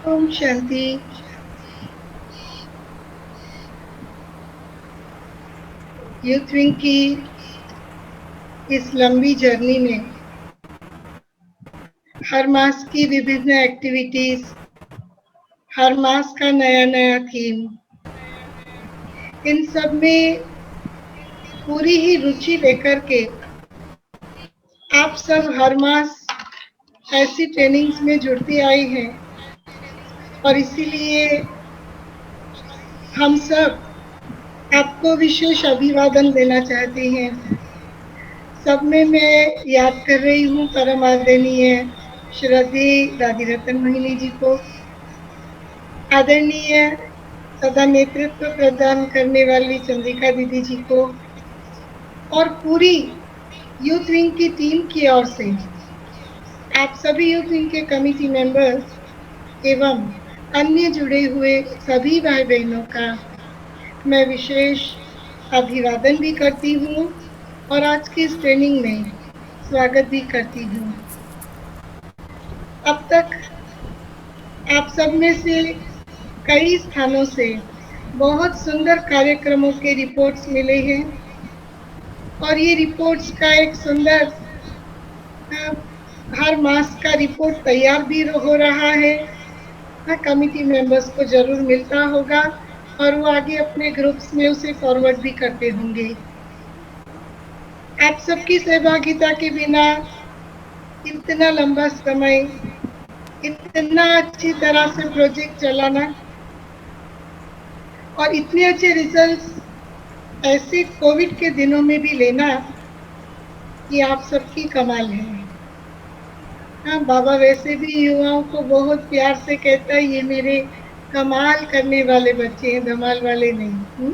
Om Shanti. Youth wing की इस लंबी जर्नी में हर मास की विभिन्न एक्टिविटीज, हर मास का नया नया थीम, इन सब में पूरी ही रुचि लेकर के आप सब हर मास ऐसी ट्रेनिंग्स में जुड़ती आई हैं और इसीलिए हम सब आपको विशेष अभिवादन देना चाहते हैं। सब में मैं याद कर रही हूँ परम आदरणीय श्रद्धेय दादी रतन मोहिनी जी को, आदरणीय सदा नेतृत्व प्रदान करने वाली चंद्रिका दीदी जी को और पूरी यूथ विंग की टीम की ओर से आप सभी यूथ विंग के कमिटी मेंबर्स एवं अन्य जुड़े हुए सभी भाई बहनों का मैं विशेष अभिवादन भी करती हूँ और आज की इस ट्रेनिंग में स्वागत भी करती हूँ। अब तक आप सब में से कई स्थानों से बहुत सुंदर कार्यक्रमों के रिपोर्ट्स मिले हैं और ये रिपोर्ट्स का एक सुंदर हर मास का रिपोर्ट तैयार भी हो रहा है। कमिटी मेंबर्स को जरूर मिलता होगा और वो आगे अपने ग्रुप्स में उसे फॉरवर्ड भी करते होंगे। आप सबकी सहभागिता के बिना इतना लंबा समय, इतना अच्छी तरह से प्रोजेक्ट चलाना और इतने अच्छे रिजल्ट्स ऐसे कोविड के दिनों में भी लेना, ये आप सबकी कमाल है। हाँ, बाबा वैसे भी युवाओं को बहुत प्यार से कहता है, ये मेरे कमाल करने वाले बच्चे हैं, धमाल वाले नहीं।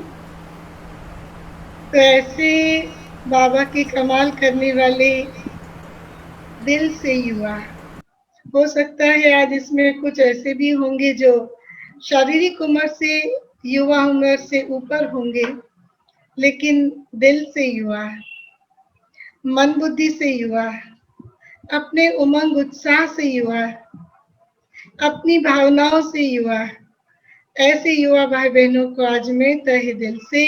तो ऐसे बाबा के कमाल करने वाले दिल से युवा, हो सकता है आज इसमें कुछ ऐसे भी होंगे जो शारीरिक उम्र से, युवा उम्र से ऊपर होंगे, लेकिन दिल से युवा, मन बुद्धि से युवा, अपने उमंग उत्साह से युवा, अपनी भावनाओं से युवा, ऐसे युवा भाई बहनों को आज मैं तहे दिल से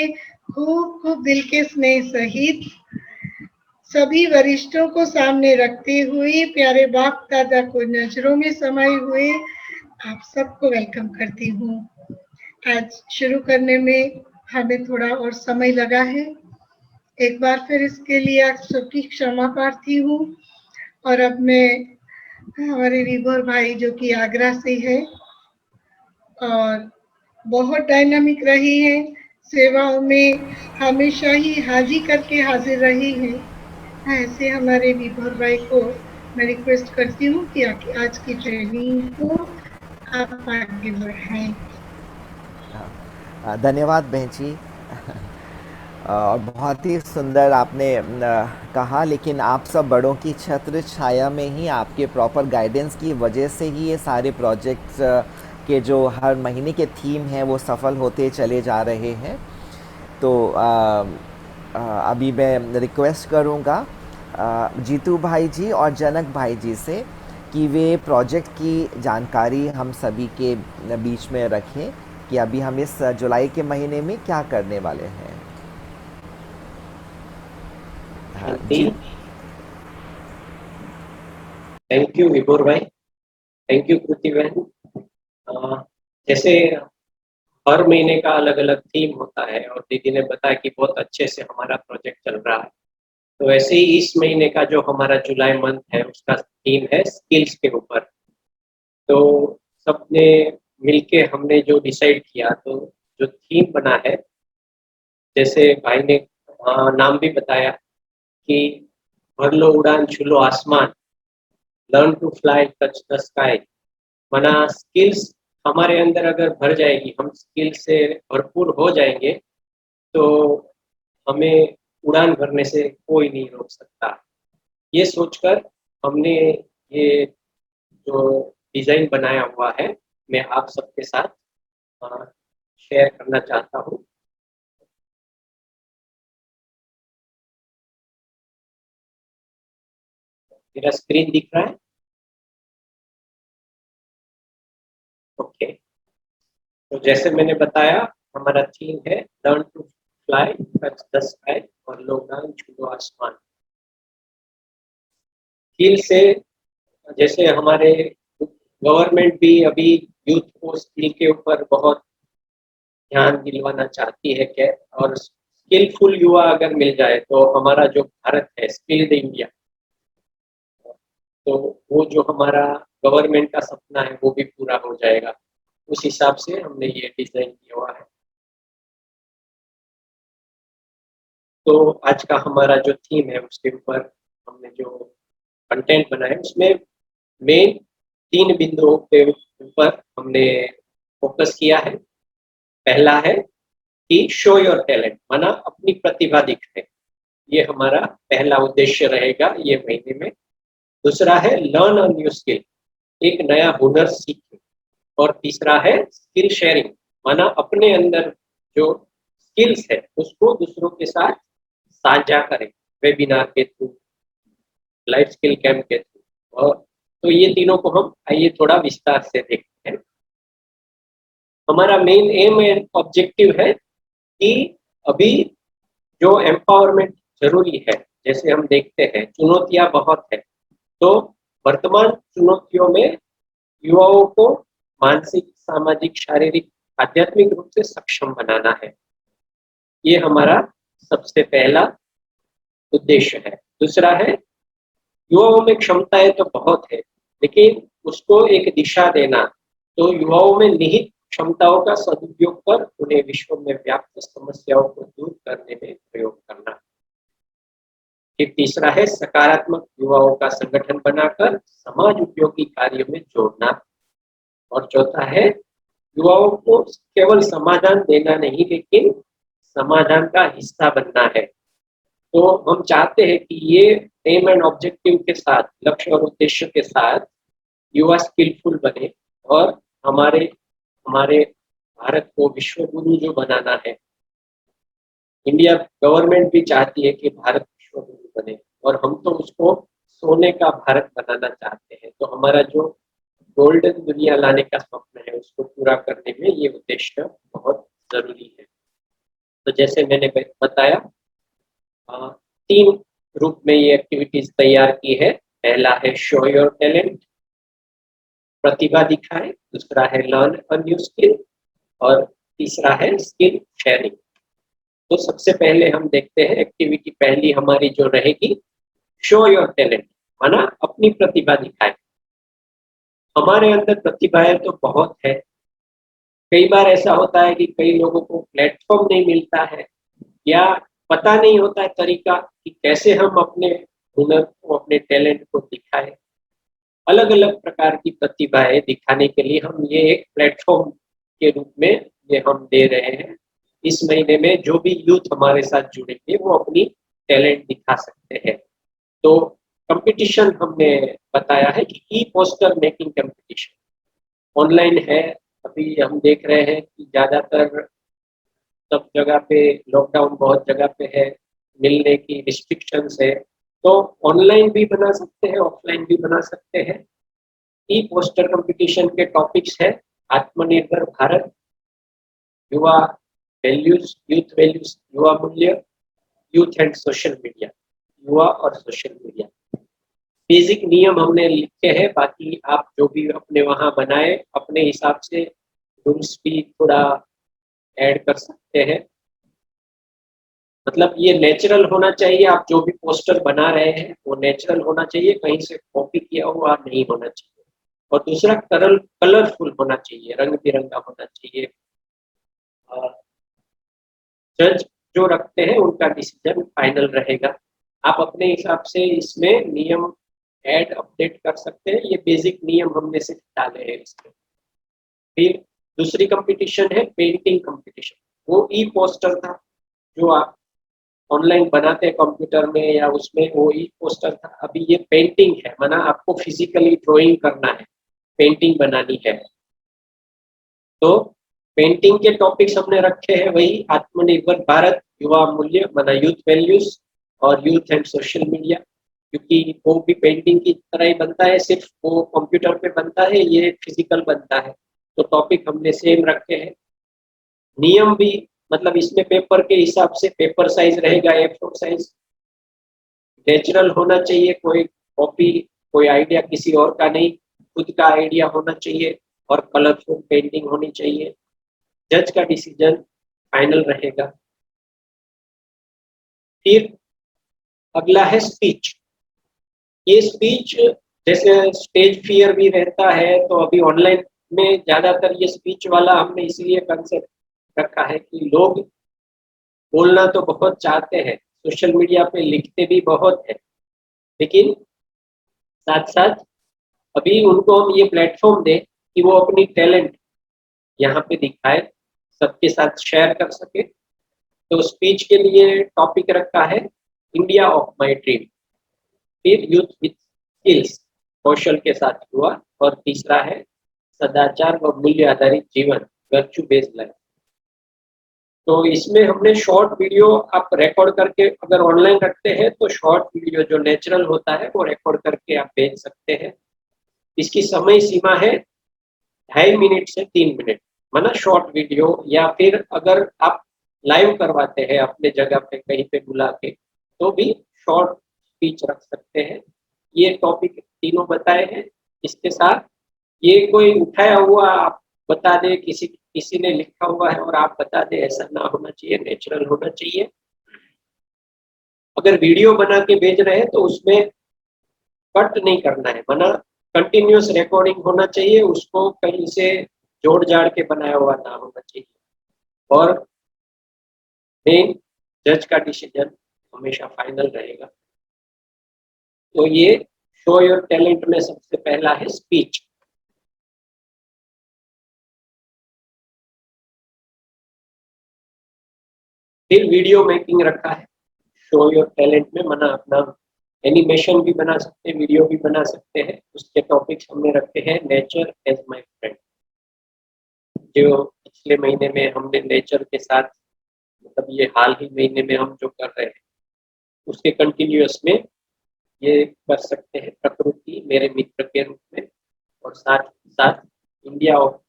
खूब खूब दिल के स्नेह सहित सभी वरिष्ठों को सामने रखते हुए, प्यारे बाप दादा को नजरों में समाये हुए आप सबको वेलकम करती हूँ। आज शुरू करने में हमें थोड़ा और समय लगा है, एक बार फिर इसके लिए आप सबकी क्षमा प्रार्थी हूँ। और अब मैं हमारे विभोर भाई जो कि आगरा से है और बहुत डायनामिक रही है, सेवाओं में हमेशा ही हाजी करके हाजिर रही है, ऐसे हमारे विभोर भाई को मैं रिक्वेस्ट करती हूँ कि आज की ट्रेनिंग को आप आगे बढ़ाएं। धन्यवाद बहन जी। और बहुत ही सुंदर आपने कहा, लेकिन आप सब बड़ों की छत्र छाया में ही, आपके प्रॉपर गाइडेंस की वजह से ही ये सारे प्रोजेक्ट्स के जो हर महीने के थीम हैं वो सफल होते चले जा रहे हैं। तो अभी मैं रिक्वेस्ट करूँगा जीतू भाई जी और जनक भाई जी से कि वे प्रोजेक्ट की जानकारी हम सभी के बीच में रखें कि अभी हम इस जुलाई के महीने में क्या करने वाले हैं। हाँ शांति। जी। थैंक यू विभोर भाई, थैंक यू कृति बहन। अ, जैसे हर महीने का अलग अलग थीम होता है और दीदी ने बताया कि बहुत अच्छे से हमारा प्रोजेक्ट चल रहा है, तो वैसे ही इस महीने का जो हमारा जुलाई मंथ है उसका थीम है स्किल्स के ऊपर। तो सबने मिलके हमने जो डिसाइड किया, तो जो थीम बना है, जैसे भाई ने नाम भी बताया कि भर लो उड़ान छू लो आसमान, learn to fly touch the sky. माना स्किल्स हमारे अंदर अगर भर जाएगी, हम स्किल से भरपूर हो जाएंगे, तो हमें उड़ान भरने से कोई नहीं रोक सकता। ये सोचकर हमने ये जो डिजाइन बनाया हुआ है, मैं आप सबके साथ शेयर करना चाहता हूँ। मेरा स्क्रीन दिख रहा है? ओके, तो जैसे मैंने बताया हमारा थीम है learn to fly, touch the sky और लोग छूलो आसमान। स्किल से जैसे हमारे गवर्नमेंट भी अभी यूथ को स्किल के ऊपर बहुत ध्यान दिलवाना चाहती है क्या, और स्किलफुल युवा अगर मिल जाए तो हमारा जो भारत है स्किल्ड इंडिया, तो वो जो हमारा गवर्नमेंट का सपना है वो भी पूरा हो जाएगा। उस हिसाब से हमने ये डिजाइन किया हुआ है। तो आज का हमारा जो थीम है उसके ऊपर हमने जो कंटेंट बनाया उसमें मेन 3 बिंदुओं के ऊपर हमने फोकस किया है। पहला है कि शो योर टैलेंट, माना अपनी प्रतिभा दिखाए, ये हमारा पहला उद्देश्य रहेगा ये महीने में। दूसरा है लर्न अ न्यू स्किल, एक नया हुनर सीखें। और तीसरा है स्किल शेयरिंग, माना अपने अंदर जो स्किल्स है उसको दूसरों के साथ साझा करें, वेबिनार के थ्रू, लाइफ स्किल कैंप के थ्रू। और तो ये तीनों को हम आइए थोड़ा विस्तार से देखते हैं। हमारा मेन एम एंड ऑब्जेक्टिव है कि अभी जो एम्पावरमेंट जरूरी है, जैसे हम देखते हैं चुनौतियां बहुत है, तो वर्तमान चुनौतियों में युवाओं को मानसिक, सामाजिक, शारीरिक, आध्यात्मिक रूप से सक्षम बनाना है। ये हमारा सबसे पहला उद्देश्य है। दूसरा है युवाओं में क्षमताएं तो बहुत है, लेकिन उसको एक दिशा देना, तो युवाओं में निहित क्षमताओं का सदुपयोग कर उन्हें विश्व में व्याप्त समस्याओं को दूर करने में प्रयोग करना। फिर तीसरा है सकारात्मक युवाओं का संगठन बनाकर समाज उपयोगी कार्यों में जोड़ना। और चौथा है युवाओं को केवल समाधान देना नहीं, लेकिन समाधान का हिस्सा बनना है। तो हम चाहते हैं कि ये एम एंड ऑब्जेक्टिव के साथ, लक्ष्य और उद्देश्य के साथ युवा स्किलफुल बने और हमारे हमारे भारत को विश्व गुरु जो बनाना है। इंडिया गवर्नमेंट भी चाहती है कि भारत विश्व गुरु बने, और हम तो उसको सोने का भारत बनाना चाहते हैं। तो हमारा जो गोल्डन दुनिया लाने का स्वप्न है उसको पूरा करने में ये उद्देश्य बहुत जरूरी है। तो जैसे मैंने बताया 3 ग्रुप में ये एक्टिविटीज तैयार की है। पहला है शो योर टैलेंट, प्रतिभा दिखाए। दूसरा है लर्न अ न्यू स्किल, और तीसरा है स्किल शेयरिंग। तो सबसे पहले हम देखते हैं एक्टिविटी पहली हमारी जो रहेगी, शो योर टैलेंट, माना अपनी प्रतिभा दिखाए। हमारे अंदर प्रतिभाएं तो बहुत है। कई बार ऐसा होता है कि कई लोगों को प्लेटफॉर्म नहीं मिलता है, या पता नहीं होता है तरीका कि कैसे हम अपने हुनर को, अपने टैलेंट को दिखाएं। अलग अलग प्रकार की प्रतिभाएं दिखाने के लिए हम ये एक प्लेटफॉर्म के रूप में ये हम दे रहे हैं। इस महीने में जो भी यूथ हमारे साथ जुड़ेंगे वो अपनी टैलेंट दिखा सकते हैं। तो कंपटीशन हमने बताया है कि ई पोस्टर मेकिंग कंपटीशन ऑनलाइन है। अभी हम देख रहे हैं कि ज्यादातर सब जगह पे लॉकडाउन बहुत जगह पे है, मिलने की रिस्ट्रिक्शंस है, तो ऑनलाइन भी बना सकते हैं, ऑफलाइन भी बना सकते हैं। ई पोस्टर कंपटीशन के टॉपिक्स है आत्मनिर्भर भारत, युवा वैल्यूज, यूथ वैल्यूज, युवा मूल्य, यूथ एंड सोशल मीडिया, युवा और सोशल मीडिया। बेसिक नियम हमने लिखे हैं, बाकी आप जो भी अपने वहां बनाए अपने हिसाब से रूल्स भी थोड़ा ऐड कर सकते हैं। मतलब ये नेचुरल होना चाहिए, आप जो भी पोस्टर बना रहे हैं वो नेचुरल होना चाहिए, कहीं से कॉपी किया हुआ नहीं होना चाहिए। और दूसरा कलरफुल होना चाहिए, रंग बिरंगा होना चाहिए। जज जो रखते हैं उनका डिसीजन फाइनल रहेगा। आप अपने हिसाब से इसमें नियम ऐड अपडेट कर सकते हैं। ये बेसिक नियम हमने सिर्फ डाले हैं इसमें। फिर दूसरी कंपटीशन है पेंटिंग कंपटीशन। वो ई पोस्टर था जो आप ऑनलाइन बनाते हैं कंप्यूटर में या उसमें, वो ई पोस्टर था। अभी ये पेंटिंग है, माना आपको फिजिकली ड्राइंग करना है, पेंटिंग बनानी है। तो पेंटिंग के टॉपिक्स हमने रखे हैं वही आत्मनिर्भर भारत, युवा मूल्य माना यूथ वैल्यूज, और यूथ एंड सोशल मीडिया। क्योंकि वो भी पेंटिंग की तरह ही बनता है, सिर्फ वो कंप्यूटर पे बनता है, ये फिजिकल बनता है। तो टॉपिक हमने सेम रखे हैं। नियम भी मतलब इसमें पेपर के हिसाब से पेपर साइज रहेगा A4 साइज, नेचुरल होना चाहिए, कोई कॉपी कोई आइडिया किसी और का नहीं, खुद का आइडिया होना चाहिए और कलरफुल पेंटिंग होनी चाहिए। जज का डिसीजन फाइनल रहेगा। फिर अगला है स्पीच। ये स्पीच जैसे स्टेज फियर भी रहता है, तो अभी ऑनलाइन में ज्यादातर ये स्पीच वाला हमने इसलिए कंसेप्ट रखा है कि लोग बोलना तो बहुत चाहते हैं, सोशल मीडिया पे लिखते भी बहुत है, लेकिन साथ साथ अभी उनको हम ये प्लेटफॉर्म दें कि वो अपनी टैलेंट यहाँ पे दिखाए, सबके साथ शेयर कर सके। तो स्पीच के लिए टॉपिक रखा है इंडिया ऑफ माय ड्रीम। फिर यूथ विथ स्किल्स, कौशल के साथ हुआ, और तीसरा है सदाचार व मूल्य आधारित जीवन, वर्च्यू बेस्ड लाइफ। तो इसमें हमने शॉर्ट वीडियो आप रिकॉर्ड करके अगर ऑनलाइन रखते हैं तो शॉर्ट वीडियो जो नेचुरल होता है वो रिकॉर्ड करके आप भेज सकते हैं। इसकी समय सीमा है 2.5 मिनट से 3 मिनट, माना शॉर्ट वीडियो, या फिर अगर आप लाइव करवाते हैं अपने जगह पे कहीं पे बुला के तो भी शॉर्ट स्पीच रख सकते हैं। ये टॉपिक तीनों बताए हैं। इसके साथ ये कोई उठाया हुआ आप बता दे, किसी किसी ने लिखा हुआ है और आप बता दे, ऐसा ना होना चाहिए, नेचुरल होना चाहिए। अगर वीडियो बना के भेज रहे हैं तो उसमें कट नहीं करना है, माना कंटिन्यूअस रिकॉर्डिंग होना चाहिए, उसको कहीं से जोड़ जाड़ के बनाया हुआ ना होना चाहिए। और मेन जज का डिसीजन हमेशा फाइनल रहेगा। तो ये शो योर टैलेंट में सबसे पहला है स्पीच। फिर वीडियो मेकिंग रखा है शो योर टैलेंट में, माना अपना एनिमेशन भी बना सकते हैं, वीडियो भी बना सकते हैं। उसके टॉपिक्स हमने रखे हैं नेचर एज माय फ्रेंड। जो पिछले महीने में हमने नेचर के साथ, मतलब ये हाल ही महीने में हम जो कर रहे हैं उसके कंटिन्यूअस में ये कर सकते हैं, प्रकृति मेरे मित्र के रूप में, और साथ साथ इंडिया ऑफ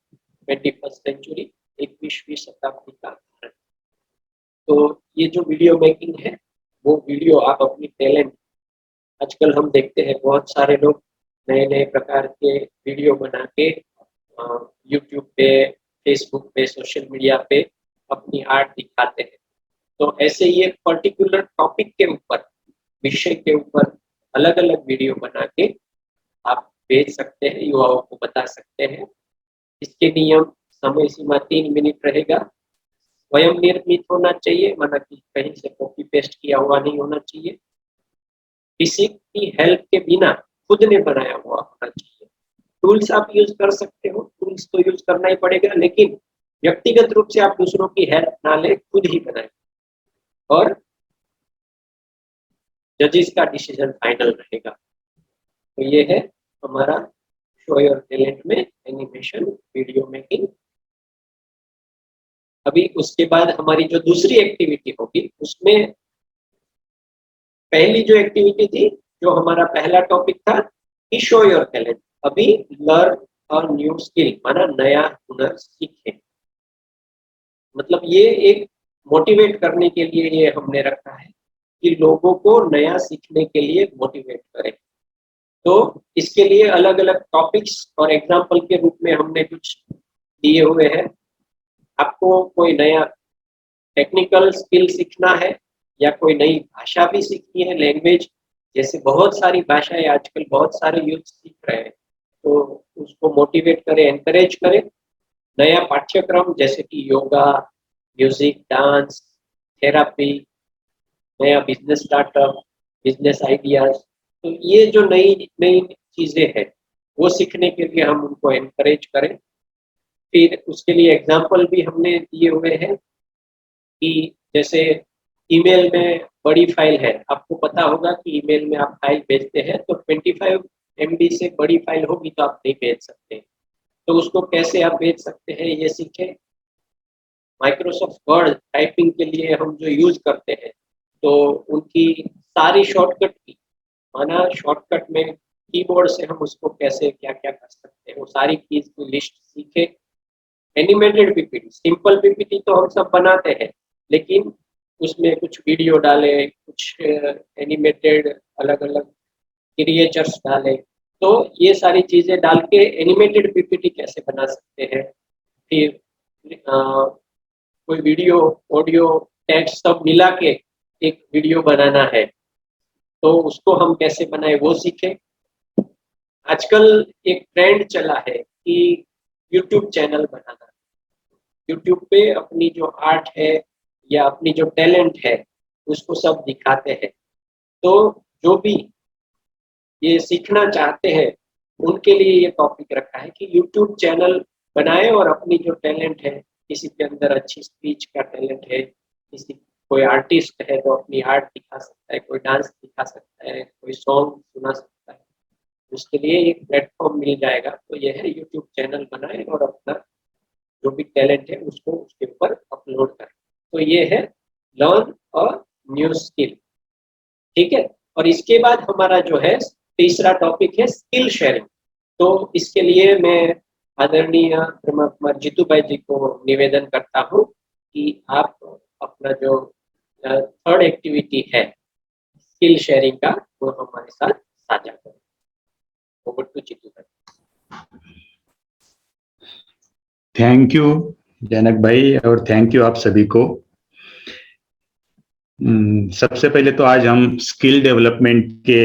21st सेंचुरी, 21वीं शताब्दी का भारत। तो ये जो वीडियो मेकिंग है वो वीडियो आप अपनी टैलेंट, आजकल हम देखते हैं बहुत सारे लोग नए नए प्रकार के वीडियो बना के यूट्यूब पे, फेसबुक पे, सोशल मीडिया पे अपनी आर्ट दिखाते हैं। तो ऐसे ये पर्टिकुलर टॉपिक के ऊपर, विषय के ऊपर अलग अलग वीडियो बना के आप भेज सकते हैं, युवाओं को बता सकते हैं। इसके नियम, समय सीमा 3 मिनट रहेगा, स्वयं निर्मित होना चाहिए, माना कि कहीं से कॉपी पेस्ट किया हुआ नहीं होना चाहिए, किसी की हेल्प के बिना खुद ने बनाया हुआ होना चाहिए। टूल्स आप यूज कर सकते हो, टूल्स तो यूज करना ही पड़ेगा, लेकिन व्यक्तिगत रूप से आप दूसरों की हेल्प ना ले, खुद ही बनाए। और जजेस का डिसीजन फाइनल रहेगा। तो ये है हमारा शो योर टैलेंट में एनिमेशन वीडियो मेकिंग। अभी उसके बाद हमारी जो दूसरी एक्टिविटी होगी उसमें पहली जो एक्टिविटी थी, जो हमारा पहला टॉपिक था कि शो योर टैलेंट, अभी लर्न अ न्यू स्किल, माना नया हुनर सीखें। मतलब ये एक मोटिवेट करने के लिए ये हमने रखा है कि लोगों को नया सीखने के लिए मोटिवेट करें। तो इसके लिए अलग अलग टॉपिक्स और एग्जाम्पल के रूप में हमने कुछ दिए हुए हैं। आपको कोई नया टेक्निकल स्किल सीखना है या कोई नई भाषा भी सीखनी है, लैंग्वेज, जैसे बहुत सारी भाषाएं आजकल बहुत सारे यूथ सीख रहे हैं, तो उसको मोटिवेट करें, एनकरेज करें। नया पाठ्यक्रम जैसे कि योगा, म्यूजिक, डांस, थेरापी, नया बिजनेस स्टार्टअप, बिजनेस आइडियाज, तो ये जो नई नई चीजें हैं वो सीखने के लिए हम उनको एनकरेज करें। फिर उसके लिए एग्जाम्पल भी हमने दिए हुए हैं कि जैसे ईमेल में बड़ी फाइल है, आपको पता होगा कि ईमेल में आप फाइल भेजते हैं तो 25 MB से बड़ी फाइल होगी तो आप नहीं भेज सकते, तो उसको कैसे आप भेज सकते हैं ये सीखें। माइक्रोसॉफ्ट वर्ड टाइपिंग के लिए हम जो यूज करते हैं तो उनकी सारी शॉर्टकट की, माना शॉर्टकट में कीबोर्ड से हम उसको कैसे क्या क्या कर सकते हैं, वो सारी चीज की लिस्ट सीखे एनिमेटेड पीपीटी, सिंपल पीपीटी तो हम सब बनाते हैं, लेकिन उसमें कुछ वीडियो डाले, कुछ एनिमेटेड अलग अलग क्रिएचर्स डाले, तो ये सारी चीजें डाल के एनिमेटेड पीपीटी कैसे बना सकते हैं। फिर कोई वीडियो, ऑडियो, टेक्स्ट सब मिला के एक वीडियो बनाना है, तो उसको हम कैसे बनाए वो सीखे। आजकल एक ट्रेंड चला है कि यूट्यूब चैनल बनाना, यूट्यूब पे अपनी जो आर्ट है या अपनी जो टैलेंट है उसको सब दिखाते हैं। तो जो भी ये सीखना चाहते हैं उनके लिए ये टॉपिक रखा है कि यूट्यूब चैनल बनाए और अपनी जो टैलेंट है, किसी के अंदर अच्छी स्पीच का टैलेंट है, किसी कोई आर्टिस्ट है तो अपनी आर्ट दिखा सकता है, कोई डांस दिखा सकता है, कोई सॉन्ग सुना सकता है, उसके लिए एक प्लेटफॉर्म मिल जाएगा। तो यह है यूट्यूब चैनल बनाए और अपना जो भी टैलेंट है उसको उसके ऊपर अपलोड करें। तो ये है लर्न अ न्यू स्किल, ठीक है। और इसके बाद हमारा जो है तीसरा टॉपिक है स्किल शेयरिंग। तो इसके लिए मैं आदरणीय ब्रह्मा कुमार जीतू भाई जी को निवेदन करता हूँ कि आप अपना जो थर्ड एक्टिविटी है स्किल शेयरिंग का वो हमारे साथ साझा करें। ओवर टू जीतू भाई। थैंक यू जनक भाई, और थैंक यू आप सभी को। सबसे पहले तो आज हम स्किल डेवलपमेंट के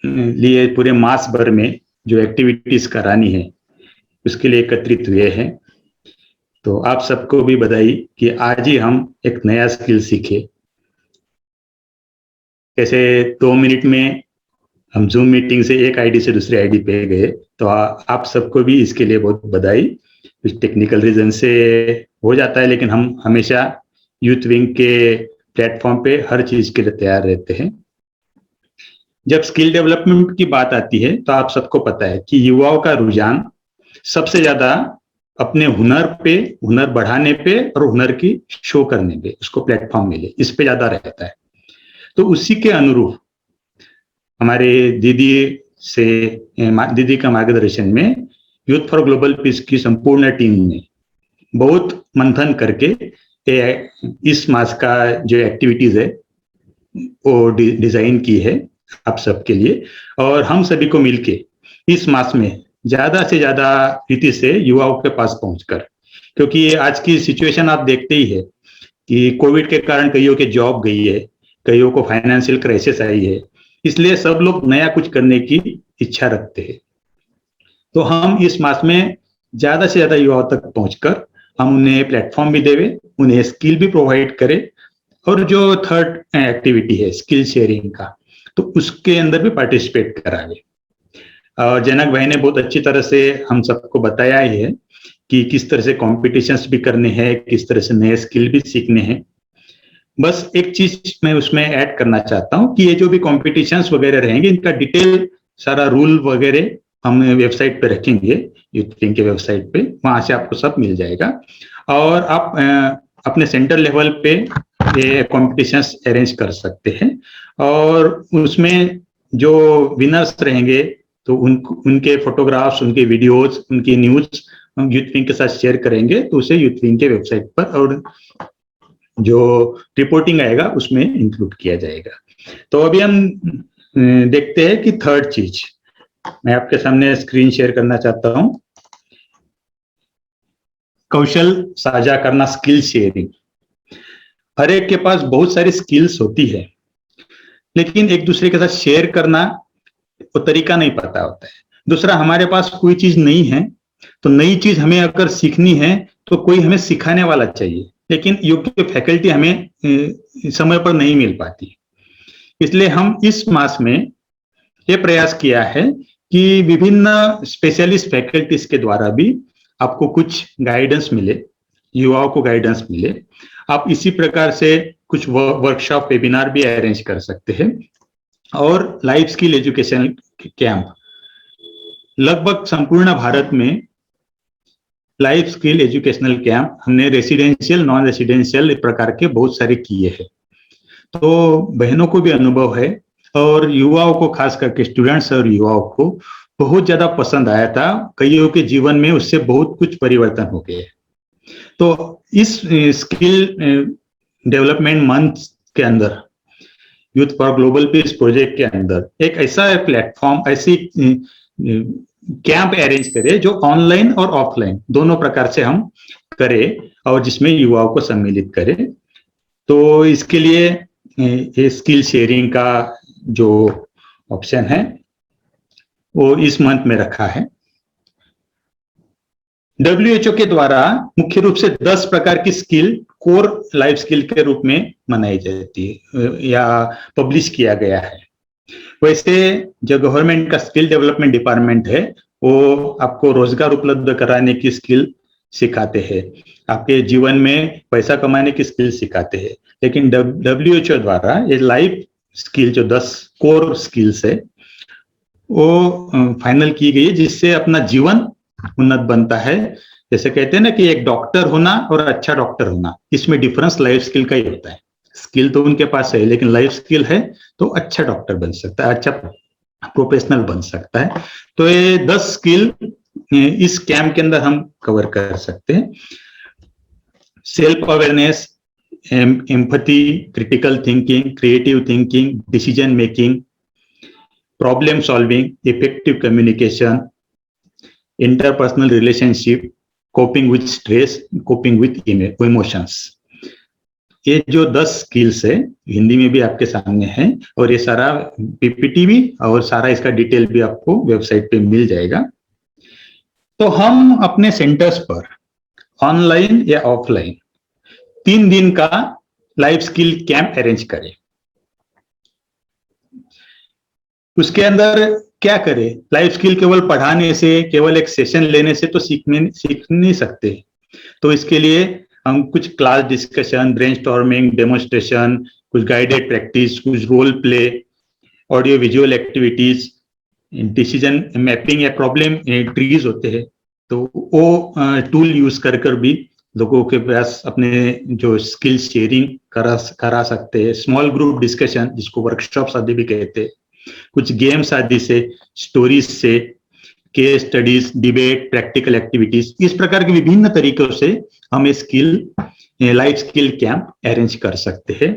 लिए पूरे मास भर में जो एक्टिविटीज करानी है उसके लिए एकत्रित हुए हैं। तो आप सबको भी बधाई कि आज ही हम एक नया स्किल सीखे। कैसे 2 मिनट में हम जूम मीटिंग से एक आईडी से दूसरी आईडी पे गए, तो आप सबको भी इसके लिए बहुत बधाई। कुछ टेक्निकल रीजन से हो जाता है, लेकिन हम हमेशा यूथ विंग के प्लेटफॉर्म पे हर चीज के लिए तैयार रहते हैं। जब स्किल डेवलपमेंट की बात आती है तो आप सबको पता है कि युवाओं का रुझान सबसे ज्यादा अपने हुनर पे, हुनर बढ़ाने पे और हुनर की शो करने पे, उसको प्लेटफॉर्म मिले, इस पे ज्यादा रहता है। तो उसी के अनुरूप हमारे दीदी का मार्गदर्शन में यूथ फॉर ग्लोबल पीस की संपूर्ण टीम ने बहुत मंथन करके इस मास का जो एक्टिविटीज है वो डिजाइन की है आप सबके लिए। और हम सभी को मिलके इस मास में ज्यादा से ज्यादा रीति से युवाओं के पास पहुंचकर, क्योंकि आज की सिचुएशन आप देखते ही है कि कोविड के कारण कईयों के जॉब गई है, कईयों को फाइनेंशियल क्राइसिस आई है, इसलिए सब लोग नया कुछ करने की इच्छा रखते हैं। तो हम इस मास में ज्यादा से ज्यादा युवाओं तक पहुंचकर हम उन्हें प्लेटफॉर्म भी देवे, उन्हें स्किल भी प्रोवाइड करें, और जो थर्ड एक्टिविटी है स्किल शेयरिंग का, तो उसके अंदर भी पार्टिसिपेट करावे। और जनक भाई ने बहुत अच्छी तरह से हम सबको बताया ही है कि किस तरह से कॉम्पिटिशन्स भी करने हैं, किस तरह से नए स्किल भी सीखने हैं। बस एक चीज मैं उसमें ऐड करना चाहता हूँ कि ये जो भी कॉम्पिटिशन्स वगैरह रहेंगे, इनका डिटेल सारा रूल वगैरह हम वेबसाइट पे रखेंगे, यूथ विंग के वेबसाइट पे, वहां से आपको सब मिल जाएगा। और आप अपने सेंटर लेवल पे ये कॉम्पिटिशन्स अरेंज कर सकते हैं, और उसमें जो विनर्स रहेंगे तो उनके फोटोग्राफ्स, उनके वीडियोज, उनकी न्यूज हम यूथ विंग के साथ शेयर करेंगे, तो उसे यूथ विंग के वेबसाइट पर और जो रिपोर्टिंग आएगा उसमें इंक्लूड किया जाएगा। तो अभी हम देखते हैं कि थर्ड चीज मैं आपके सामने स्क्रीन शेयर करना चाहता हूं, कौशल साझा करना, स्किल शेयरिंग। हर एक के पास बहुत सारी स्किल्स होती है, लेकिन एक दूसरे के साथ शेयर करना वो तरीका नहीं पता होता है। दूसरा, हमारे पास कोई चीज नहीं है तो नई चीज हमें अगर सीखनी है तो कोई हमें सिखाने वाला चाहिए, लेकिन योग्य फैकल्टी हमें समय पर नहीं मिल पाती। इसलिए हम इस मास में ये प्रयास किया है कि विभिन्न स्पेशलिस्ट फैकल्टीज के द्वारा भी आपको कुछ गाइडेंस मिले, युवाओं को गाइडेंस मिले। आप इसी प्रकार से कुछ वर्कशॉप, वेबिनार भी अरेंज कर सकते हैं, और लाइफ स्किल एजुकेशन कैंप। लगभग संपूर्ण भारत में लाइफ स्किल एजुकेशनल कैंप हमने रेसिडेंशियल, नॉन रेसिडेंशियल प्रकार के बहुत सारे किए हैं। तो बहनों को भी अनुभव है, और युवाओं को, खास करके स्टूडेंट्स और युवाओं को बहुत ज्यादा पसंद आया था। कईयों के जीवन में उससे बहुत कुछ परिवर्तन हो गए। तो इस स्किल डेवलपमेंट मंथ के अंदर youth for global piece project के अंदर एक ऐसा प्लेटफॉर्म, ऐसी कैंप अरेंज करें जो ऑनलाइन और ऑफलाइन दोनों प्रकार से हम करें और जिसमें युवाओं को सम्मिलित करें। तो इसके लिए ये स्किल शेयरिंग का जो ऑप्शन है वो इस मंथ में रखा है। WHO के द्वारा मुख्य रूप से 10 प्रकार की स्किल कोर लाइफ स्किल के रूप में मनाई जाती है या पब्लिश किया गया है। वैसे जो गवर्नमेंट का स्किल डेवलपमेंट डिपार्टमेंट है वो आपको रोजगार उपलब्ध कराने की स्किल सिखाते हैं, आपके जीवन में पैसा कमाने की स्किल सिखाते हैं, लेकिन WHO द्वारा ये लाइफ स्किल जो 10 कोर स्किल्स है वो फाइनल की गई है, जिससे अपना जीवन उन्नत बनता है। जैसे कहते हैं ना कि एक डॉक्टर होना और अच्छा डॉक्टर होना, इसमें डिफरेंस लाइफ स्किल का ही होता है। स्किल तो उनके पास है, लेकिन लाइफ स्किल है तो अच्छा डॉक्टर बन सकता है, अच्छा प्रोफेशनल बन सकता है। तो ये 10 स्किल इस कैंप के अंदर हम कवर कर सकते हैं। Self awareness, empathy, critical thinking, creative thinking, decision making, problem solving, effective communication, interpersonal relationship, coping with stress, coping with emotions. ये जो 10 स्किल्स है हिंदी में भी आपके सामने है और ये सारा पीपीटी भी और सारा इसका डिटेल भी आपको वेबसाइट पे मिल जाएगा। तो हम अपने सेंटर्स पर ऑनलाइन या ऑफलाइन 3 दिन का लाइफ स्किल कैंप अरेंज करें। उसके अंदर क्या करें? लाइफ स्किल केवल पढ़ाने से, केवल एक सेशन लेने से तो सीख नहीं सकते। तो इसके लिए हम कुछ क्लास डिस्कशन, ब्रेनस्टॉर्मिंग, डेमोन्स्ट्रेशन, कुछ गाइडेड प्रैक्टिस, कुछ role play, audio visual activities, decision mapping या प्रॉब्लम ट्रीज होते हैं, तो वो टूल यूज कर भी लोगों के पास अपने जो स्किल शेयरिंग करा सकते हैं। स्मॉल ग्रुप डिस्कशन, जिसको वर्कशॉप्स आदि भी कहते हैं, कुछ गेम्स आदि से, स्टोरीज से, case studies, debate, practical activities, इस प्रकार के विभिन्न तरीकों से हम skill life skill camp arrange कर सकते हैं।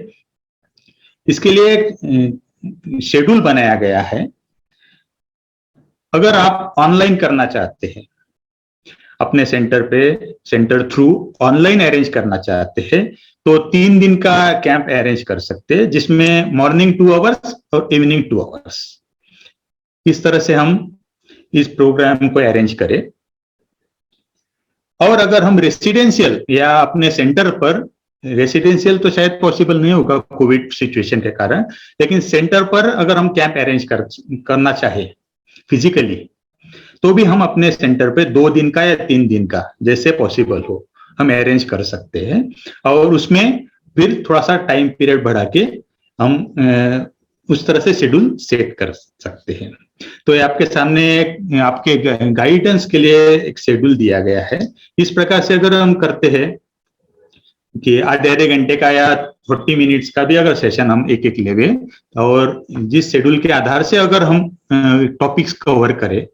इसके लिए एक शेड्यूल बनाया गया है। अगर आप ऑनलाइन करना चाहते हैं, अपने सेंटर थ्रू ऑनलाइन अरेंज करना चाहते हैं, तो 3 दिन का कैंप अरेंज कर सकते हैं, जिसमें मॉर्निंग 2 आवर्स और इवनिंग 2 आवर्स। इस तरह से हम इस प्रोग्राम को अरेंज करें। और अगर हम रेसिडेंशियल या अपने सेंटर पर, रेसिडेंशियल तो शायद पॉसिबल नहीं होगा कोविड सिचुएशन के कारण, लेकिन सेंटर पर अगर हम कैंप अरेंज करना चाहे फिजिकली, तो भी हम अपने सेंटर पे 2 दिन का या 3 दिन का, जैसे पॉसिबल हो, हम अरेंज कर सकते हैं। और उसमें फिर थोड़ा सा टाइम पीरियड बढ़ा के हम उस तरह से शेड्यूल सेट कर सकते हैं। तो ये आपके सामने आपके गाइडेंस के लिए एक शेड्यूल दिया गया है। इस प्रकार से अगर हम करते हैं कि आधे घंटे का या 40 मिनट्स का भी अगर सेशन हम एक लेवे, और जिस शेड्यूल के आधार से अगर हम टॉपिक्स कवर करें,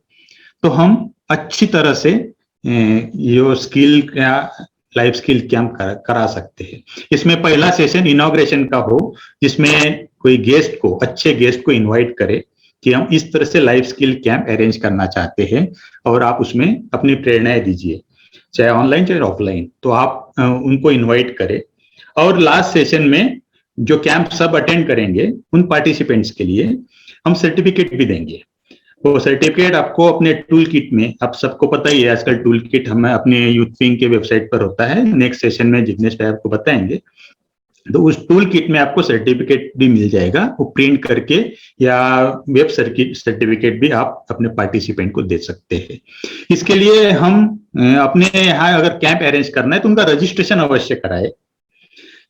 तो हम अच्छी तरह से ये स्किल या लाइफ स्किल कैंप करा सकते हैं। इसमें पहला सेशन इनॉग्रेशन का हो, जिसमें कोई गेस्ट को, अच्छे गेस्ट को इनवाइट करे कि हम इस तरह से लाइफ स्किल कैंप अरेंज करना चाहते हैं, और आप उसमें अपनी प्रेरणाएं दीजिए, चाहे ऑनलाइन चाहे ऑफलाइन। तो आप उनको इनवाइट करें। और लास्ट सेशन में जो कैंप सब अटेंड करेंगे, उन पार्टिसिपेंट्स के लिए हम सर्टिफिकेट भी देंगे। वो सर्टिफिकेट आपको अपने टूल किट में, आप सबको पता ही है आजकल टूल किट हमें अपने यूथ विंग के वेबसाइट पर होता है। नेक्स्ट सेशन में जिग्नेश भाई आपको बताएंगे। तो उस टूल किट में आपको सर्टिफिकेट भी मिल जाएगा, वो प्रिंट करके, या वेब सर्टिफिकेट भी आप अपने पार्टिसिपेंट को दे सकते हैं। इसके लिए हम अपने यहाँ अगर कैंप अरेंज करना है तो उनका रजिस्ट्रेशन अवश्य कराए।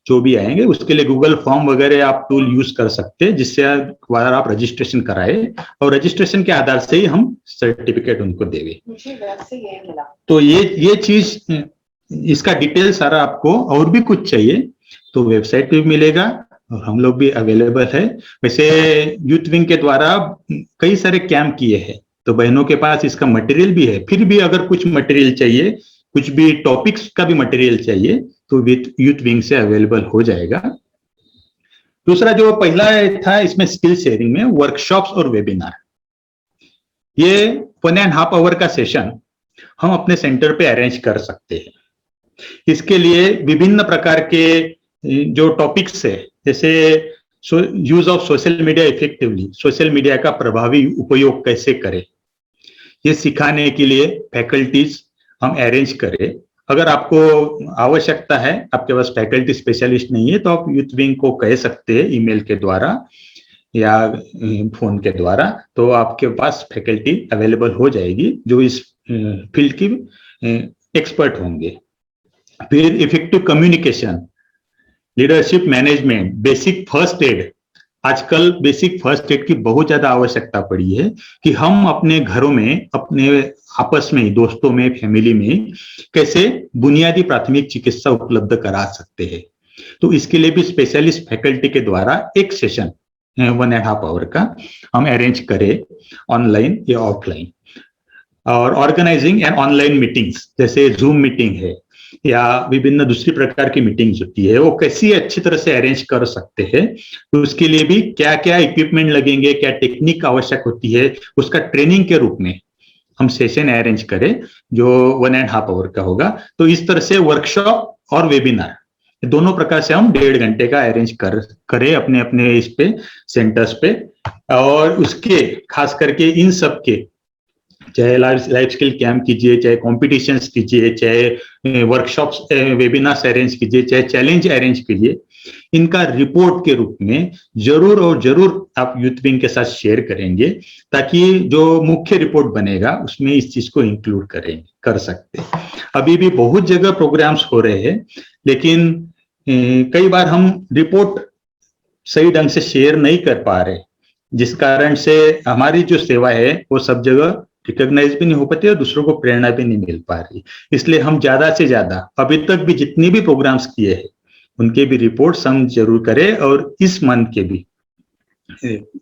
जो भी आएंगे उसके लिए गूगल फॉर्म वगैरह आप टूल यूज कर सकते हैं, जिससे आप रजिस्ट्रेशन कराए, और रजिस्ट्रेशन के आधार से ही हम सर्टिफिकेट उनको देंगे। तो ये चीज, इसका डिटेल सारा आपको और भी कुछ चाहिए तो वेबसाइट पे भी मिलेगा, और हम लोग भी अवेलेबल है। वैसे यूथ विंग के द्वारा कई सारे कैंप किए हैं, तो बहनों के पास इसका मटेरियल भी है। फिर भी अगर कुछ मटेरियल चाहिए कुछ भी टॉपिक्स का भी मटेरियल चाहिए तो विद यूथ विंग से अवेलेबल हो जाएगा। दूसरा जो पहला था इसमें स्किल शेयरिंग में वर्कशॉप्स और वेबिनार, ये 1.5 आवर का सेशन हम अपने सेंटर पे अरेंज कर सकते हैं। इसके लिए विभिन्न प्रकार के जो टॉपिक्स है, जैसे use of social media effectively, social media का प्रभावी उपयोग कैसे करें, ये सिखाने के लिए फैकल्टीज हम अरेंज करें। अगर आपको आवश्यकता है, आपके पास फैकल्टी स्पेशलिस्ट नहीं है, तो आप यूथ विंग को कह सकते हैं ईमेल के द्वारा या फोन के द्वारा, तो आपके पास फैकल्टी अवेलेबल हो जाएगी जो इस फील्ड की एक्सपर्ट होंगे। फिर effective communication, leadership management, basic first aid. आजकल बेसिक फर्स्ट एड की बहुत ज्यादा आवश्यकता पड़ी है कि हम अपने घरों में, अपने आपस में, दोस्तों में, फैमिली में कैसे बुनियादी प्राथमिक चिकित्सा उपलब्ध करा सकते हैं। तो इसके लिए भी स्पेशलिस्ट फैकल्टी के द्वारा एक सेशन 1.5 आवर का हम अरेंज करें, ऑनलाइन या ऑफलाइन। और ऑर्गेनाइजिंग एंड ऑनलाइन मीटिंग्स, जैसे जूम मीटिंग है या विभिन्न दूसरी प्रकार की मीटिंग्स होती है, वो कैसी अच्छी तरह से अरेंज कर सकते हैं। तो उसके लिए भी क्या क्या इक्विपमेंट लगेंगे, क्या टेक्निक आवश्यक होती है, उसका ट्रेनिंग के रूप में हम सेशन अरेंज करें जो 1.5 आवर का होगा। तो इस तरह से वर्कशॉप और वेबिनार दोनों प्रकार से हम 1.5 घंटे का अरेंज करें अपने अपने इस पे सेंटर्स पे। और उसके खास करके इन सब के, चाहे लाइफ स्किल कैंप कीजिए, चाहे कॉम्पिटिशन्स कीजिए, चाहे वर्कशॉप्स वेबिनार्स अरेंज कीजिए, चाहे चैलेंज अरेंज कीजिए, इनका रिपोर्ट के रूप में जरूर और जरूर आप यूथ विंग के साथ शेयर करेंगे, ताकि जो मुख्य रिपोर्ट बनेगा उसमें इस चीज को इंक्लूड कर सकते हैं। अभी भी बहुत जगह प्रोग्राम्स हो रहे हैं, लेकिन कई बार हम रिपोर्ट सही ढंग से शेयर नहीं कर पा रहे, जिस कारण से हमारी जो सेवा है वो सब जगह रिकॉग्नाइज भी नहीं हो पाती और दूसरों को प्रेरणा भी नहीं मिल पा रही। इसलिए हम ज्यादा से ज्यादा अभी तक भी जितने भी प्रोग्राम्स किए हैं उनके भी रिपोर्ट्स हम जरूर करें, और इस मंथ के भी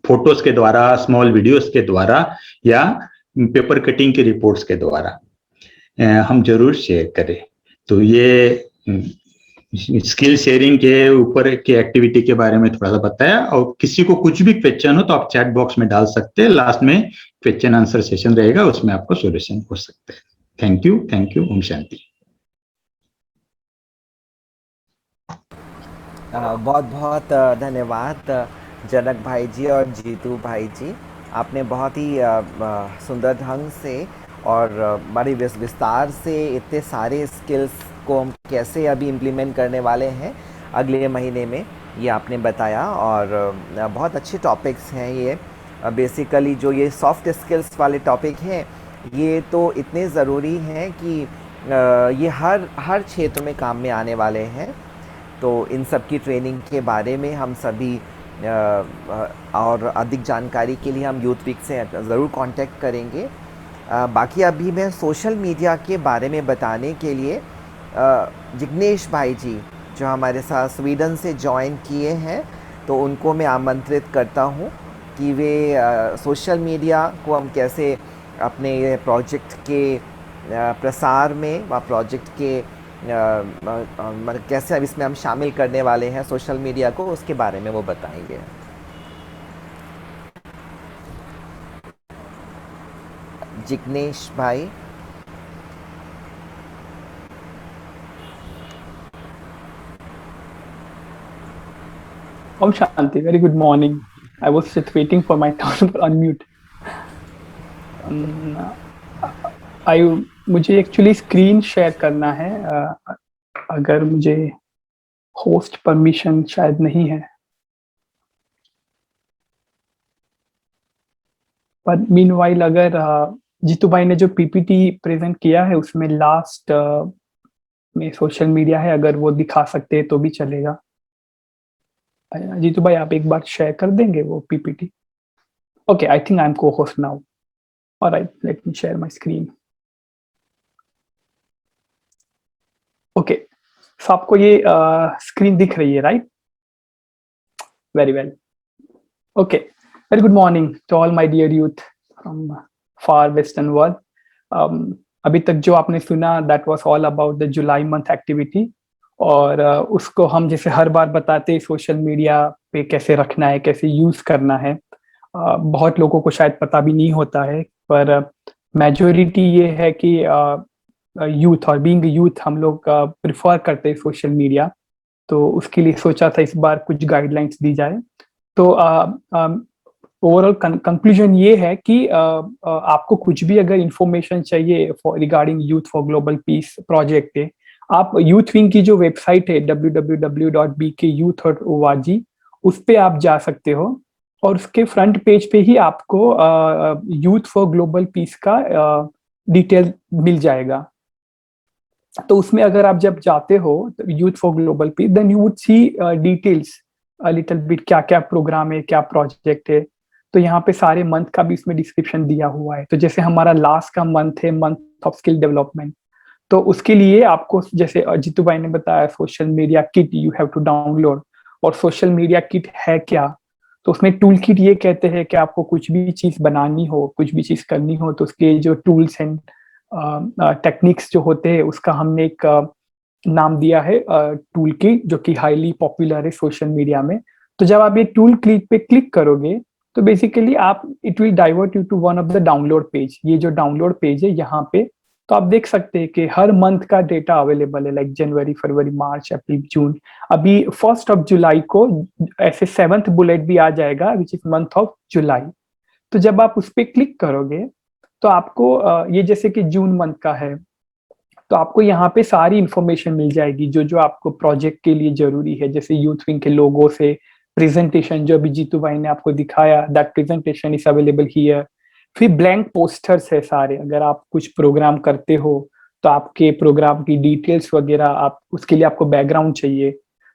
फोटोज के द्वारा, स्मॉल वीडियोस के द्वारा या पेपर कटिंग के रिपोर्ट्स के द्वारा हम जरूर शेयर करें। तो ये स्किल शेयरिंग के ऊपर के एक्टिविटी के बारे में थोड़ा सा बताया, और किसी को कुछ भी क्वेश्चन हो तो आप चैट बॉक्स में डाल सकते हैं। लास्ट में क्वेश्चन आंसर सेशन रहेगा, उसमें आपको सॉल्यूशन हो सकता है। Thank you. ओम शांति। बहुत बहुत धन्यवाद जनक भाई जी और जीतू भाई जी। आपने बहुत ही सुंदर ढंग से और बड़ी विस्तार से इतने सारे स्किल्स को हम कैसे अभी इम्प्लीमेंट करने वाले हैं अगले महीने में, ये आपने बताया। और बहुत अच्छे टॉपिक्स हैं ये। बेसिकली जो ये सॉफ्ट स्किल्स वाले टॉपिक हैं, ये तो इतने ज़रूरी हैं कि ये हर क्षेत्र में काम में आने वाले हैं। तो इन सब की ट्रेनिंग के बारे में हम सभी और अधिक जानकारी के लिए हम यूथ वीक से ज़रूर कांटेक्ट करेंगे। बाकी अभी मैं सोशल मीडिया के बारे में बताने के लिए जिग्नेश भाई जी जो हमारे साथ स्वीडन से ज्वाइन किए हैं, तो उनको मैं आमंत्रित करता हूँ कि वे सोशल मीडिया को हम कैसे अपने प्रोजेक्ट के प्रसार में व प्रोजेक्ट के कैसे अब इसमें हम शामिल करने वाले हैं सोशल मीडिया को, उसके बारे में वो बताएंगे। जिग्नेश भाई। Om Shanti, very good morning. I was just waiting for my turn for unmute. मुझे एक्चुअली स्क्रीन शेयर करना है, अगर मुझे होस्ट परमिशन शायद नहीं है, पर मीनवाइल अगर जीतू भाई ने जो पीपीटी प्रेजेंट किया है उसमें लास्ट में सोशल मीडिया है, अगर वो दिखा सकते हैं तो भी चलेगा। जीतू भाई आप एक बार शेयर कर देंगे वो PPT? Okay, I think I am co host now. Alright, let me share my screen. Okay, so आपको ये स्क्रीन दिख रही है, right? Very well. Okay, very good morning to all my dear youth from far western world. अभी तक जो आपने सुना that was all about the July month activity. और उसको हम जैसे हर बार बताते हैं सोशल मीडिया पे कैसे रखना है, कैसे यूज करना है। बहुत लोगों को शायद पता भी नहीं होता है, पर मेजोरिटी ये है कि यूथ और बीइंग यूथ हम लोग प्रिफर करते हैं सोशल मीडिया। तो उसके लिए सोचा था इस बार कुछ गाइडलाइंस दी जाए। तो ओवरऑल कंक्लूजन ये है कि आपको कुछ भी अगर इंफॉर्मेशन चाहिए for regarding youth for global piece project है, आप यूथ विंग की जो वेबसाइट है www.bkYouth.org, उस पे आप जा सकते हो। और उसके फ्रंट पेज पे ही आपको यूथ फॉर ग्लोबल पीस का डिटेल मिल जाएगा। तो उसमें अगर आप जब जाते हो youth for global peace, then you would see details a little bit, क्या क्या प्रोग्राम है, क्या प्रोजेक्ट है। तो यहाँ पे सारे मंथ का भी इसमें डिस्क्रिप्शन दिया हुआ है। तो जैसे हमारा लास्ट का मंथ है मंथ ऑफ स्किल डेवलपमेंट, तो उसके लिए आपको जैसे जीतू भाई ने बताया social media kit you have to download. और सोशल मीडिया किट है क्या, तो उसमें टूल किट ये कहते हैं कि आपको कुछ भी चीज बनानी हो, कुछ भी चीज करनी हो, तो उसके जो टूल्स एंड टेक्निक्स जो होते हैं उसका हमने एक नाम दिया है टूल किट, जो कि हाईली पॉपुलर है सोशल मीडिया में। तो जब आप ये टूल किट पे क्लिक करोगे तो बेसिकली आप it will divert you to one of the download page. ये जो डाउनलोड पेज है यहाँ पे तो आप देख सकते हैं कि हर मंथ का डेटा अवेलेबल है, लाइक जनवरी, फरवरी, मार्च, अप्रैल, जून। अभी 1 जुलाई को ऐसे 7th बुलेट भी आ जाएगा which is month of July. तो जब आप उस पर क्लिक करोगे तो आपको ये जैसे कि जून मंथ का है, तो आपको यहाँ पे सारी इंफॉर्मेशन मिल जाएगी जो जो आपको प्रोजेक्ट के लिए जरूरी है। जैसे यूथ विंग के लोगो से प्रेजेंटेशन, जो अभी जीतू भाई ने आपको दिखाया, that presentation is available here. फिर ब्लैंक पोस्टर्स है सारे, अगर आप कुछ प्रोग्राम करते हो तो आपके प्रोग्राम की डिटेल्स वगैरह, आप उसके लिए आपको बैकग्राउंड चाहिए,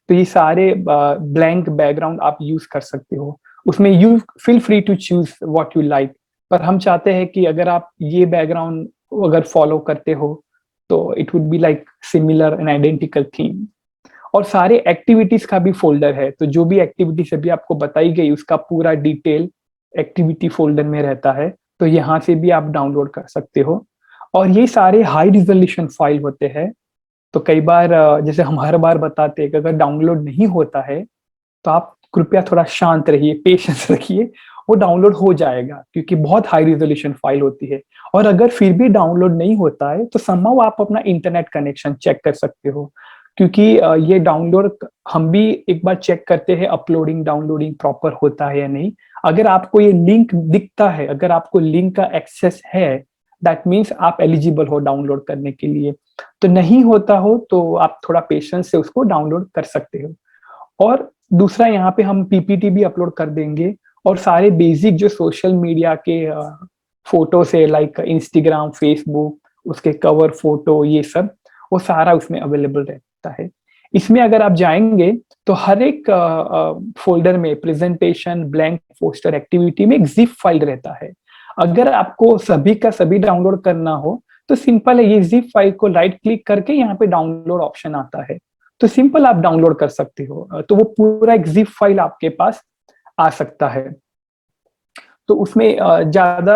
तो ये सारे ब्लैंक बैकग्राउंड आप यूज कर सकते हो। उसमें you feel free to choose what you like. पर हम चाहते हैं कि अगर आप ये बैकग्राउंड अगर फॉलो करते हो तो it would be like similar and identical theme. और सारे एक्टिविटीज का भी फोल्डर है, तो जो भी एक्टिविटीज अभी आपको बताई गई उसका पूरा डिटेल एक्टिविटी फोल्डर में रहता है, तो यहाँ से भी आप डाउनलोड कर सकते हो। और ये सारे हाई रिजोल्यूशन फाइल होते हैं। तो कई बार जैसे हम हर बार बताते हैं कि अगर डाउनलोड नहीं होता है तो आप कृपया थोड़ा शांत रहिए, पेशेंस रखिए, वो डाउनलोड हो जाएगा, क्योंकि बहुत हाई रिजोल्यूशन फाइल होती है। और अगर फिर भी डाउनलोड नहीं होता है तो समहाउ आप अपना इंटरनेट कनेक्शन चेक कर सकते हो, क्योंकि ये डाउनलोड हम भी एक बार चेक करते हैं अपलोडिंग डाउनलोडिंग प्रॉपर होता है या नहीं। अगर आपको ये लिंक दिखता है, अगर आपको लिंक का एक्सेस है, दैट मीन्स आप एलिजिबल हो डाउनलोड करने के लिए। तो नहीं होता हो तो आप थोड़ा पेशेंस से उसको डाउनलोड कर सकते हो। और दूसरा, यहाँ पे हम पीपीटी भी अपलोड कर देंगे, और सारे बेसिक जो सोशल मीडिया के फोटोज है, लाइक इंस्टाग्राम, फेसबुक, उसके कवर फोटो, ये सब वो सारा उसमें अवेलेबल रहता है। इसमें अगर आप जाएंगे तो हर एक फोल्डर में प्रेजेंटेशन, ब्लैंक पोस्टर, एक्टिविटी में एक जिप फाइल रहता है। अगर आपको सभी का सभी डाउनलोड करना हो तो सिंपल है, ये जिप फाइल को राइट क्लिक करके यहाँ पे डाउनलोड ऑप्शन आता है, तो सिंपल आप डाउनलोड कर सकते हो। तो वो पूरा एक जिप फाइल आपके पास आ सकता है। तो उसमें ज्यादा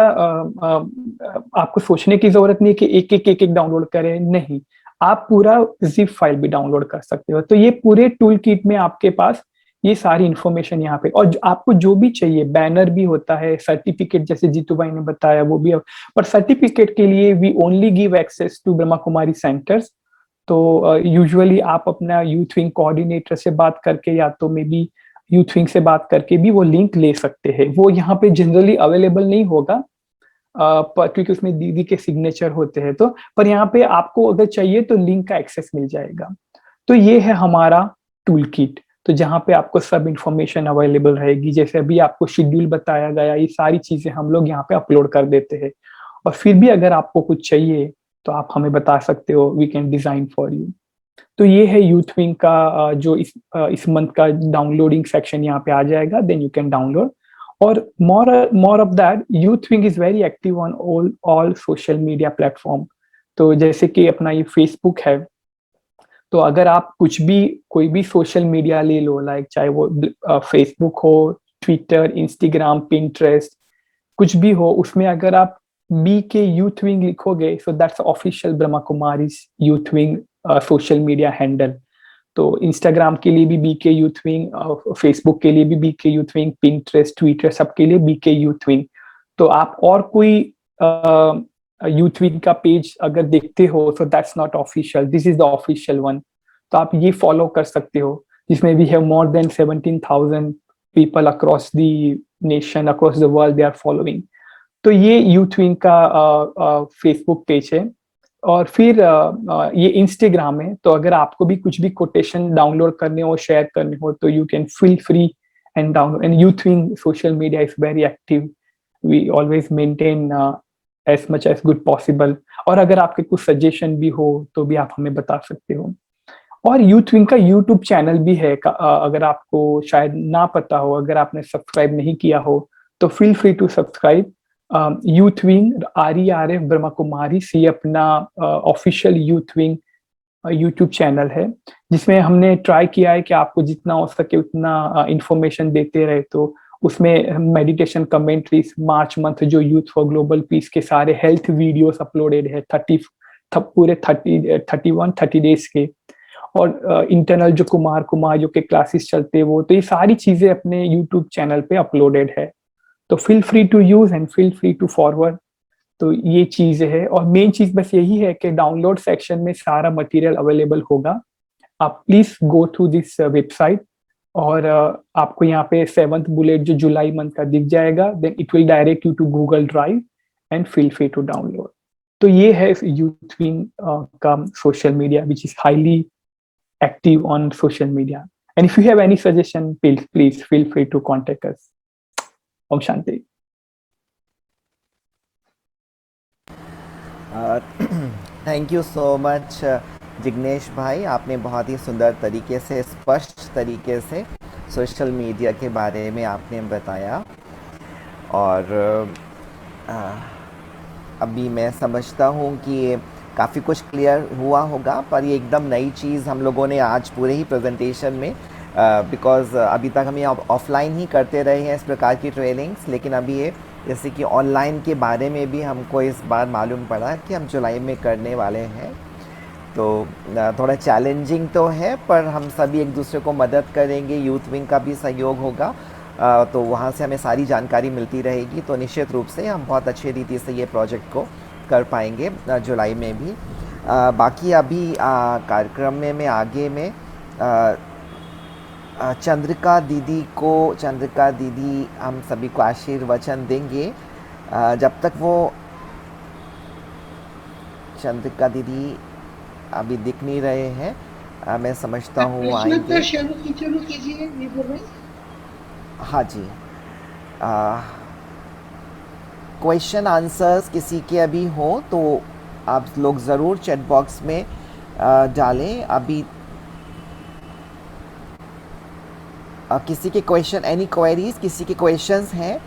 आपको सोचने की जरूरत नहीं कि एक डाउनलोड करें, नहीं, आप पूरा जिप फाइल भी डाउनलोड कर सकते हो। तो ये पूरे टूल किट में आपके पास ये सारी इंफॉर्मेशन यहाँ पे, और आपको जो भी चाहिए, बैनर भी होता है, सर्टिफिकेट जैसे जीतू भाई ने बताया वो भी। पर सर्टिफिकेट के लिए we only give access to Brahma Kumari centres. तो यूजुअली आप अपना यूथ विंग कोऑर्डिनेटर से बात करके या तो मे बी यूथ विंग से बात करके भी वो लिंक ले सकते हैं। वो यहाँ पे जनरली अवेलेबल नहीं होगा क्योंकि उसमें दीदी के सिग्नेचर होते हैं। तो पर यहाँ पे आपको अगर चाहिए तो लिंक का एक्सेस मिल जाएगा। तो ये है हमारा टूल किट, तो जहाँ पे आपको सब इंफॉर्मेशन अवेलेबल रहेगी। जैसे अभी आपको शेड्यूल बताया गया, ये सारी चीजें हम लोग यहाँ पे अपलोड कर देते हैं। और फिर भी अगर आपको कुछ चाहिए तो आप हमें बता सकते हो, we can design for you. तो ये है यूथ विंग का जो इस मंथ का डाउनलोडिंग सेक्शन यहाँ पे आ जाएगा, देन यू कैन डाउनलोड। और more of that, youth wing is very active on all social media platform. तो जैसे कि अपना ये फेसबुक है, तो अगर आप कुछ भी कोई भी सोशल मीडिया ले लो, लाइक चाहे वो फेसबुक हो, ट्विटर, इंस्टाग्राम, पिंटरेस्ट, कुछ भी हो, उसमें अगर आप BK Youth Wing लिखोगे, so that's official Brahma Kumaris youth wing social media handle. तो इंस्टाग्राम के लिए भी BK यूथ विंग, फेसबुक के लिए भी BK youth wing, Pinterest, Twitter, सबके लिए BK यूथ विंग। तो आप और कोई यूथ विंग का पेज अगर देखते हो, so that's not official, this is the official one। तो आप ये फॉलो कर सकते हो, जिसमें we have more than 17,000 people across the nation, across the world, they are following। तो ये यूथ विंग का फेसबुक पेज है। और फिर ये इंस्टाग्राम है। तो अगर आपको भी कुछ भी कोटेशन डाउनलोड करने हो, शेयर करने हो, तो you can feel free and download. And youth wing social media is very active, we always maintain as much as good possible. और अगर आपके कुछ सजेशन भी हो तो भी आप हमें बता सकते हो। और यूथ विंग का यूट्यूब चैनल भी है, अगर आपको शायद ना पता हो, अगर आपने सब्सक्राइब नहीं किया हो, तो feel free to subscribe. Youth wing RERF Brahma Kumari से अपना official youth wing YouTube channel है, जिसमें हमने ट्राई किया है कि आपको जितना हो सके उतना इंफॉर्मेशन देते रहे। तो उसमें मेडिटेशन कमेंट्रीज, मार्च मंथ जो यूथ फॉर ग्लोबल पीस के सारे हेल्थ वीडियोस अपलोडेड है, 30 डेज के। और इंटरनल जो कुमार के क्लासेस चलते हैं वो, तो ये सारी चीजें अपने यूट्यूब चैनल पे अपलोडेड है। तो feel free to use and feel free to forward. तो ये चीज है। और मेन चीज बस यही है कि डाउनलोड सेक्शन में सारा मटेरियल अवेलेबल होगा। आप please go through this website. और आपको यहाँ पे 7th बुलेट जो जुलाई मंथ का दिख जाएगा, then it will direct you to Google drive and feel free to download. तो ये है यूथ विंग का social media which is highly active on social media. And if you have any suggestion, please feel free to contact us. Om Shanti. Thank you so much Jignesh भाई, आपने बहुत ही सुंदर तरीके से, स्पष्ट तरीके से सोशल मीडिया के बारे में आपने बताया। और अभी मैं समझता हूँ कि काफ़ी कुछ क्लियर हुआ होगा, पर ये एकदम नई चीज़ हम लोगों ने आज पूरे ही प्रेजेंटेशन में, बिकॉज़ अभी तक हम ये ऑफलाइन ही करते रहे हैं इस प्रकार की ट्रेनिंग्स, लेकिन अभी ये जैसे कि ऑनलाइन के बारे में भी हमको इस बार मालूम पड़ा कि हम जुलाई में करने वाले हैं। तो थोड़ा चैलेंजिंग तो है, पर हम सभी एक दूसरे को मदद करेंगे, यूथ विंग का भी सहयोग होगा, तो वहाँ से हमें सारी जानकारी मिलती रहेगी। तो निश्चित रूप से हम बहुत अच्छी रीति से ये प्रोजेक्ट को कर पाएंगे जुलाई में भी। बाकी अभी कार्यक्रम में आगे में चंद्रिका दीदी हम सभी को आशीर्वचन देंगे। जब तक वो चंद्रिका दीदी अभी दिख नहीं रहे हैं, मैं समझता हूँ आएंगे। शुरू कीजिए विभोर भाई। हाँ जी, क्वेश्चन आंसर्स किसी के अभी हो तो आप लोग ज़रूर चैट बॉक्स में डालें। अभी किसी के क्वेश्चन, एनी क्वेरीज, किसी के क्वेश्चंस हैं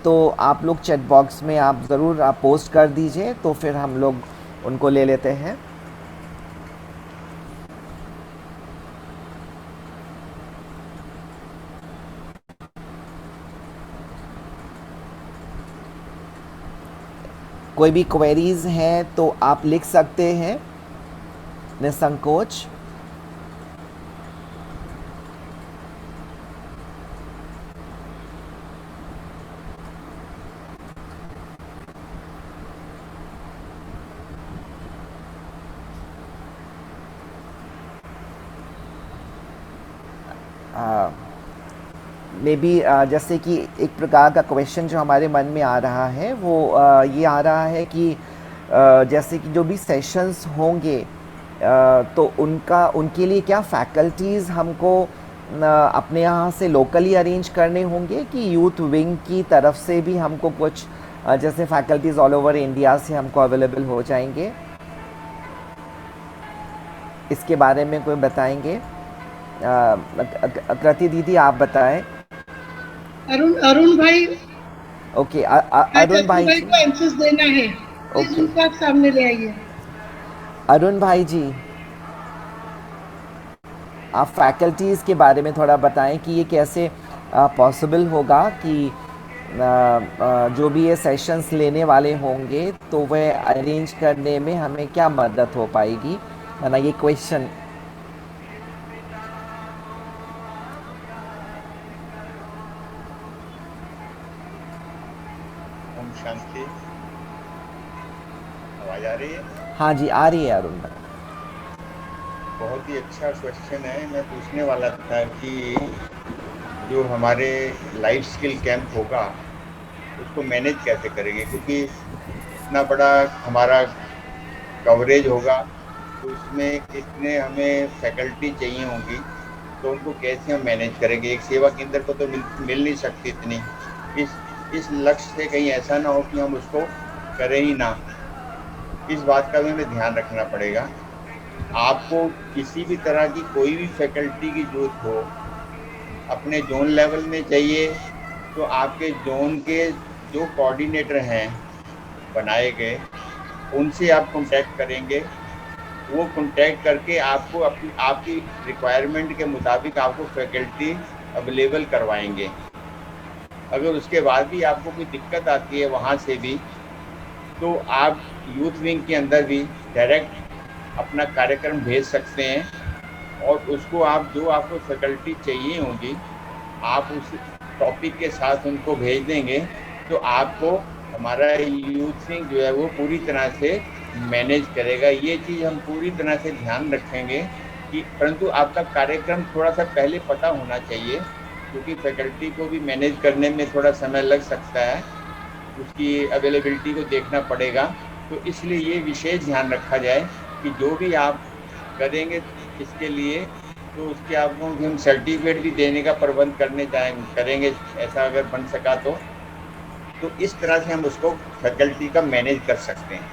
तो आप लोग चैट बॉक्स में आप ज़रूर पोस्ट कर दीजिए, तो फिर हम लोग उनको ले लेते हैं। कोई भी क्वेरीज हैं तो आप लिख सकते हैं निसंकोच। मे बी जैसे कि एक प्रकार का क्वेश्चन जो हमारे मन में आ रहा है वो ये आ रहा है कि जैसे कि जो भी सेशंस होंगे तो उनके लिए क्या फैकल्टीज़ हमको अपने यहाँ से लोकली अरेंज करने होंगे कि यूथ विंग की तरफ से भी हमको कुछ जैसे फैकल्टीज़ ऑल ओवर इंडिया से हमको अवेलेबल हो जाएंगे? इसके बारे में कोई बताएंगे? कृति दीदी आप बताएं। अरुण भाई। ओके, अरुण भाई को आंसर्स देना है, प्लीज उनको आप सामने ले आइए। अरुण भाई जी, आप फैकल्टीज़ के बारे में थोड़ा बताएं कि ये कैसे पॉसिबल होगा कि जो भी ये सेशंस लेने वाले होंगे तो वह अरेंज करने में हमें क्या मदद हो पाएगी, है ना, ये क्वेश्चन। ओम शांति। आवाज आ रही है? हाँ जी, आ रही है अरुण भाई। बहुत ही अच्छा क्वेश्चन है। मैं पूछने वाला था कि जो हमारे लाइफ स्किल कैंप होगा उसको मैनेज कैसे करेंगे, क्योंकि इतना बड़ा हमारा कवरेज होगा तो उसमें इतने हमें फैकल्टी चाहिए होंगी, तो उनको कैसे हम मैनेज करेंगे। एक सेवा केंद्र को तो मिल नहीं सकती इतनी। इस लक्ष्य से कहीं ऐसा ना हो कि हम उसको करें ही ना, इस बात का भी हमें ध्यान रखना पड़ेगा। आपको किसी भी तरह की कोई भी फैकल्टी की जरूरत हो, अपने जोन लेवल में चाहिए तो आपके जोन के जो कोऑर्डिनेटर हैं बनाए गए उनसे आप कांटेक्ट करेंगे। वो कांटेक्ट करके आपको आपकी रिक्वायरमेंट के मुताबिक आपको फैकल्टी अवेलेबल करवाएंगे। अगर उसके बाद भी आपको कोई दिक्कत आती है वहाँ से भी, तो आप यूथ विंग के अंदर भी डायरेक्ट अपना कार्यक्रम भेज सकते हैं और उसको आप जो आपको फैकल्टी चाहिए होगी आप उस टॉपिक के साथ उनको भेज देंगे, तो आपको हमारा यूथ विंग जो है वो पूरी तरह से मैनेज करेगा। ये चीज़ हम पूरी तरह से ध्यान रखेंगे कि, परंतु आपका कार्यक्रम थोड़ा सा पहले पता होना चाहिए, क्योंकि फैकल्टी को भी मैनेज करने में थोड़ा समय लग सकता है, उसकी अवेलेबिलिटी को देखना पड़ेगा। तो इसलिए ये विशेष ध्यान रखा जाए कि जो भी आप करेंगे इसके लिए, तो उसके आपको हम सर्टिफिकेट भी देने का प्रबंध करेंगे, ऐसा अगर बन सका तो इस तरह से हम उसको फैकल्टी का मैनेज कर सकते हैं।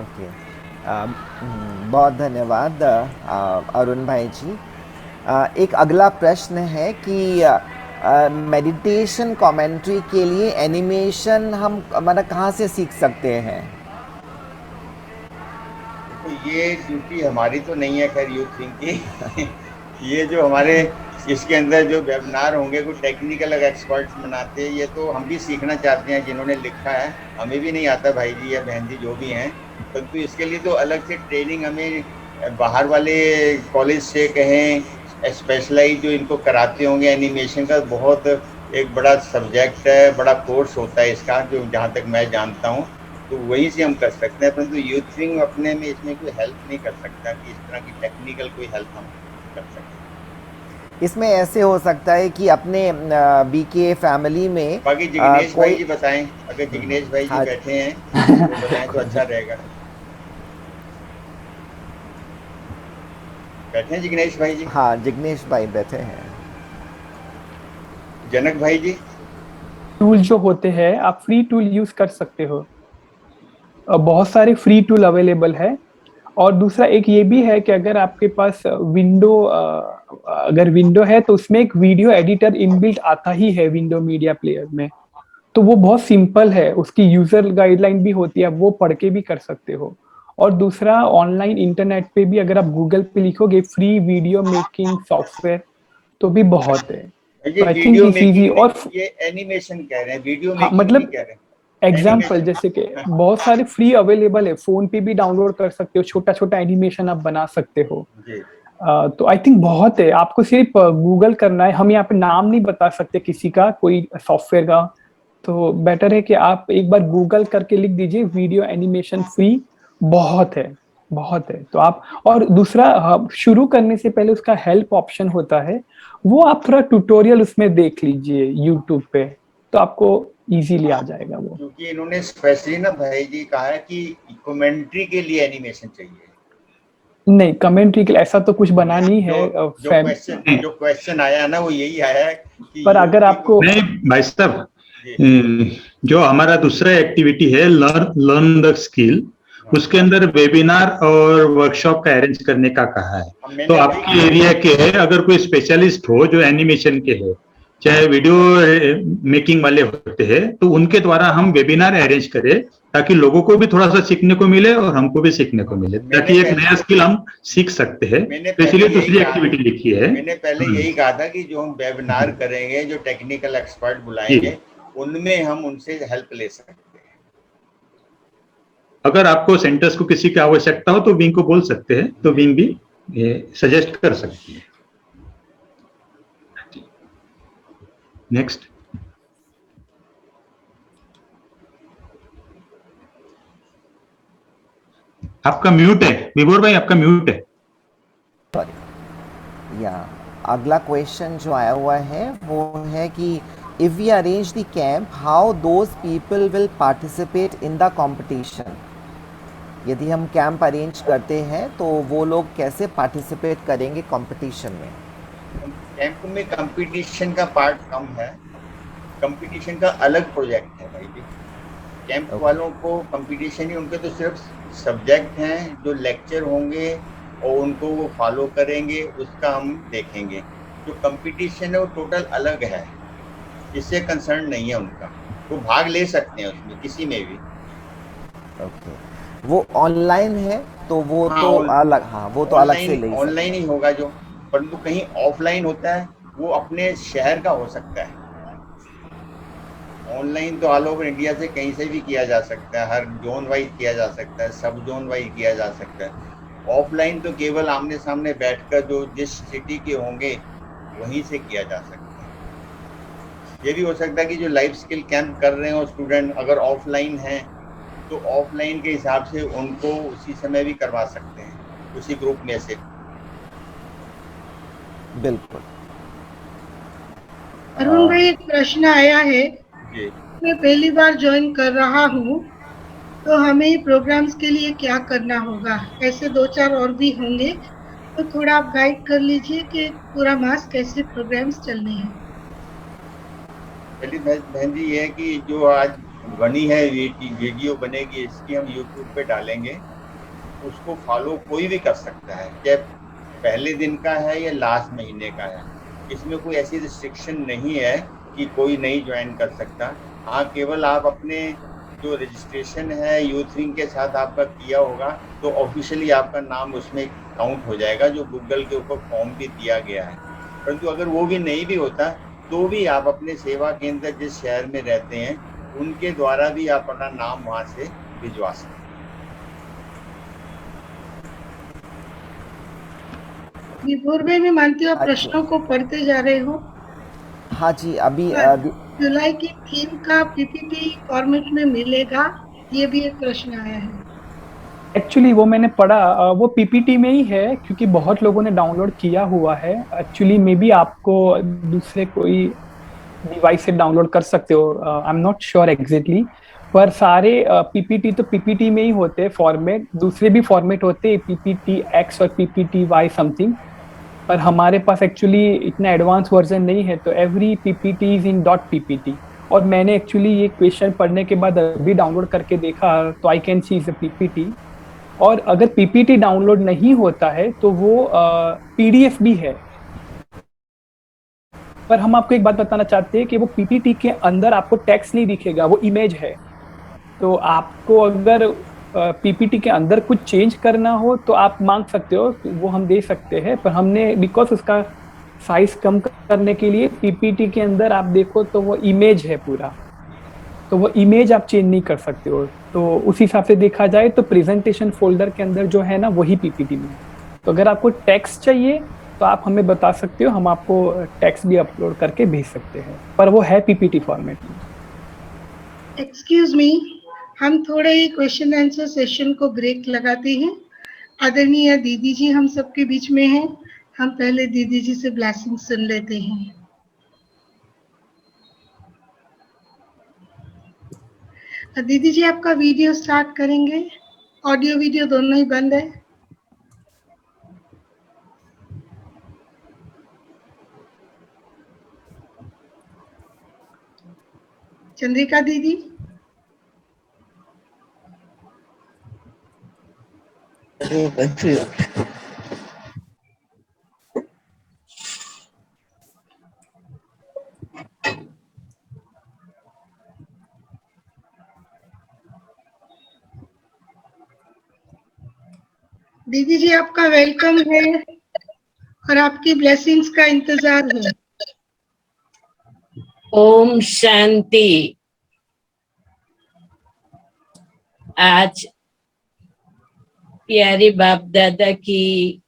ओके, बहुत धन्यवाद अरुण भाई जी। एक अगला प्रश्न है कि मेडिटेशन कमेंट्री के लिए एनिमेशन हम मतलब कहाँ से सीख सकते हैं? तो ये ड्यूटी हमारी तो नहीं है खैर यूथ विंग की। ये जो हमारे इसके अंदर जो वेबिनार होंगे कोई टेक्निकल एक्सपर्ट्स बनाते हैं, ये तो हम भी सीखना चाहते हैं जिन्होंने लिखा है। हमें भी नहीं आता भाई जी या बहन जी जो भी हैं, परंतु इसके लिए तो अलग से ट्रेनिंग हमें बाहर वाले कॉलेज से कहें स्पेशलाइज जो इनको कराते होंगे एनिमेशन का, बहुत एक बड़ा सब्जेक्ट है, बड़ा कोर्स होता है इसका, जो जहाँ तक मैं जानता हूँ, तो वहीं से हम कर सकते हैं। परंतु यूथ विंग अपने में इसमें कोई हेल्प नहीं कर सकता कि इस तरह की टेक्निकल कोई हेल्प हम कर सकते हैं। इसमें ऐसे हो सकता है कि अपने बीके फैमिली में बाकी जिग्नेश भाई जी बताएं, अगर जिग्नेश भाई जी बैठे हैं तो बताएं तो अच्छा रहेगा। बैठे हैं जिग्नेश भाई जी? हाँ, जिग्नेश भाई बैठे हैं। जनक भाई जी? टूल जो होते हैं आप फ्री टूल यूज कर सकते हो, बहुत सारे फ्री टूल अवेलेबल है। और दूसरा एक ये भी है कि अगर आपके पास अगर विंडो है तो उसमें एक वीडियो एडिटर इनबिल्ट आता ही है विंडो मीडिया प्लेयर में, तो वो बहुत सिंपल है, उसकी यूजर गाइडलाइन भी होती है, आप वो पढ़ के भी कर सकते हो। और दूसरा ऑनलाइन इंटरनेट पे भी अगर आप गूगल पे लिखोगे फ्री वीडियो मेकिंग सॉफ्टवेयर तो भी बहुत है। ये I think video is easy. Making और ये एनिमेशन कह रहे हैं, वीडियो हाँ, मेकिंग नहीं मतलब कह रहे हैं। एग्जाम्पल जैसे कि बहुत सारे फ्री अवेलेबल है, फोन पे भी डाउनलोड कर सकते हो, छोटा छोटा एनिमेशन आप बना सकते हो। जी। तो आई थिंक बहुत है, आपको सिर्फ गूगल करना है। हम यहाँ पे नाम नहीं बता सकते किसी का, कोई सॉफ्टवेयर का, तो बेटर है कि आप एक बार गूगल करके लिख दीजिए वीडियो एनिमेशन फ्री, बहुत है, बहुत है। तो आप, और दूसरा शुरू करने से पहले उसका हेल्प ऑप्शन होता है, वो आप थोड़ा ट्यूटोरियल उसमें देख लीजिए यूट्यूब पे, तो आपको इजीली आ जाएगा वो। क्योंकि इन्होंने स्पेशली ना भाई जी कहा है कि कमेंट्री के लिए एनिमेशन चाहिए। नहीं, कमेंट्री के लिए ऐसा तो कुछ बना नहीं है। जो क्वेश्चन आया है ना वो यही आया है कि पर अगर आपको नहीं भाई साहब, जो हमारा दूसरा एक्टिविटी है लर्न द स्किल, उसके अंदर वेबिनार और वर्कशॉप का अरेंज करने का कहा है। तो आपके एरिया के है, अगर कोई स्पेशलिस्ट हो जो एनिमेशन के है चाहे वीडियो मेकिंग वाले होते हैं, तो उनके द्वारा हम वेबिनार अरेंज करें ताकि लोगों को भी थोड़ा सा सीखने को मिले और हमको भी सीखने को मिले, ताकि एक नया स्किल हम सीख सकते हैं। तो इसलिए दूसरी एक्टिविटी लिखी है। मैंने पहले यही कहा था कि जो हम वेबिनार करेंगे, जो टेक्निकल एक्सपर्ट बुलाएंगे, उनमें हम उनसे हेल्प ले सकते हैं। अगर आपको सेंटर्स को किसी की आवश्यकता हो तो विंग को बोल सकते हैं, तो विंग भी सजेस्ट कर सकती है। नेक्स्ट। आपका म्यूट है विभोर भाई, आपका म्यूट है। सॉरी। या अगला क्वेश्चन जो आया हुआ है वो है कि if we arrange the camp, how those people will participate in the competition. यदि हम कैंप अरेंज करते हैं तो वो लोग कैसे पार्टिसिपेट करेंगे कंपटीशन में? कैंप में कंपटीशन का पार्ट कम है, कंपटीशन का अलग प्रोजेक्ट है भाई जी। कैंप वालों को कंपटीशन ही, उनके तो सिर्फ सब्जेक्ट हैं जो लेक्चर होंगे और उनको वो फॉलो करेंगे, उसका हम देखेंगे। जो कंपटीशन है वो टोटल अलग है, इससे कंसर्न नहीं है उनका। वो भाग ले सकते हैं उसमें, किसी में भी। ओके, वो ऑनलाइन है तो वो हाँ, तो अलग, हाँ वो तो अलग से ले ऑनलाइन ही होगा जो, परंतु कहीं ऑफलाइन होता है, वो अपने शहर का हो सकता है। ऑनलाइन तो ऑल ओवर इंडिया से कहीं से भी किया जा सकता है, हर जोन वाइज किया जा सकता है, सब जोन वाइज किया जा सकता है। ऑफलाइन तो केवल आमने सामने बैठकर जो जिस सिटी के होंगे वहीं से किया जा सकता है। ये भी हो सकता है कि जो लाइफ स्किल कैंप कर रहे हो स्टूडेंट, अगर ऑफलाइन है तो ऑफलाइन के हिसाब से उनको उसी समय भी करवा सकते हैं, उसी ग्रुप में से। बिल्कुल। अरुण भाई, एक प्रश्न आया है। जी, मैं पहली बार ज्वाइन कर रहा हूँ, तो हमें प्रोग्राम्स के लिए क्या करना होगा? ऐसे 2-4 और भी होंगे, तो थोड़ा आप गाइड कर लीजिए कि पूरा मास कैसे प्रोग्राम्स चलने हैं। पहली बहन जी ये है कि जो आज बनी है वीडियो बनेगी, इसकी हम यूट्यूब पे डालेंगे, उसको फॉलो कोई भी कर सकता है, चाहे पहले दिन का है या लास्ट महीने का है। इसमें कोई ऐसी रिस्ट्रिक्शन नहीं है कि कोई नहीं ज्वाइन कर सकता। हाँ, केवल आप अपने जो रजिस्ट्रेशन है यूथ विंग के साथ आपका किया होगा, तो ऑफिशियली आपका नाम उसमें काउंट हो जाएगा, जो गूगल के ऊपर फॉर्म भी दिया गया है। परंतु अगर वो भी नहीं भी होता, तो भी आप अपने सेवा केंद्र जिस शहर में रहते हैं उनके द्वारा भी आप अपना नाम वहां से भिजवा सकते हैं। विभोर भाई, मैं मानती हूँ आप प्रश्नों को पढ़ते जा रहे हो। हाँ जी, अभी जुलाई की थीम का पीपीटी फॉर्मेट में मिलेगा, ये भी एक प्रश्न आया है। एक्चुअली वो मैंने पढ़ा, वो पीपीटी में ही है क्योंकि बहुत लोगों ने डाउनलोड किया हुआ है। एक्चुअली मे बी आपको दूसरे कोई डिवाइस से डाउनलोड कर सकते हो, I am not sure exactly, पर सारे पीपीटी तो पीपीटी में ही होते हैं फॉर्मेट। दूसरे भी फॉर्मेट होते हैं, पीपीटी एक्स और पीपीटी वाई समथिंग, पर हमारे पास एक्चुअली इतना एडवांस वर्जन नहीं है, तो every PPT is in dot PPT. और मैंने एक्चुअली ये क्वेश्चन पढ़ने के बाद अभी डाउनलोड करके देखा, तो I can see is a PPT. और अगर पीपीटी डाउनलोड नहीं होता है तो वो पीडीएफ भी है। पर हम आपको एक बात बताना चाहते हैं कि वो पीपीटी के अंदर आपको टेक्स्ट नहीं दिखेगा, वो इमेज है। तो आपको अगर पीपीटी के अंदर कुछ चेंज करना हो तो आप मांग सकते हो, तो वो हम दे सकते हैं। पर हमने बिकॉज उसका साइज कम करने के लिए पीपीटी के अंदर आप देखो तो वो इमेज है पूरा, तो वो इमेज आप चेंज नहीं कर सकते हो। तो उस हिसाब से देखा जाए तो प्रेजेंटेशन फोल्डर के अंदर जो है ना, वही पीपीटी में है। तो अगर आपको टेक्स्ट चाहिए तो आप हमें बता सकते हो, हम आपको टेक्स्ट भी अपलोड करके भेज सकते हैं, पर वो है पीपीटी फॉर्मेट में। एक्सक्यूज मी, हम थोड़े ही क्वेश्चन आंसर सेशन को ब्रेक लगाते हैं। आदरणीय दीदी जी हम सबके बीच में हैं, हम पहले दीदी जी से ब्लेसिंग सुन लेते हैं। दीदी जी आपका वीडियो स्टार्ट करेंगे? ऑडियो वीडियो दोनों ही बंद है। चंद्रिका दीदी, दीदी जी आपका वेलकम है और आपकी ब्लेसिंग्स का इंतजार है। ओम शांति। आज प्यारे बाप दादा की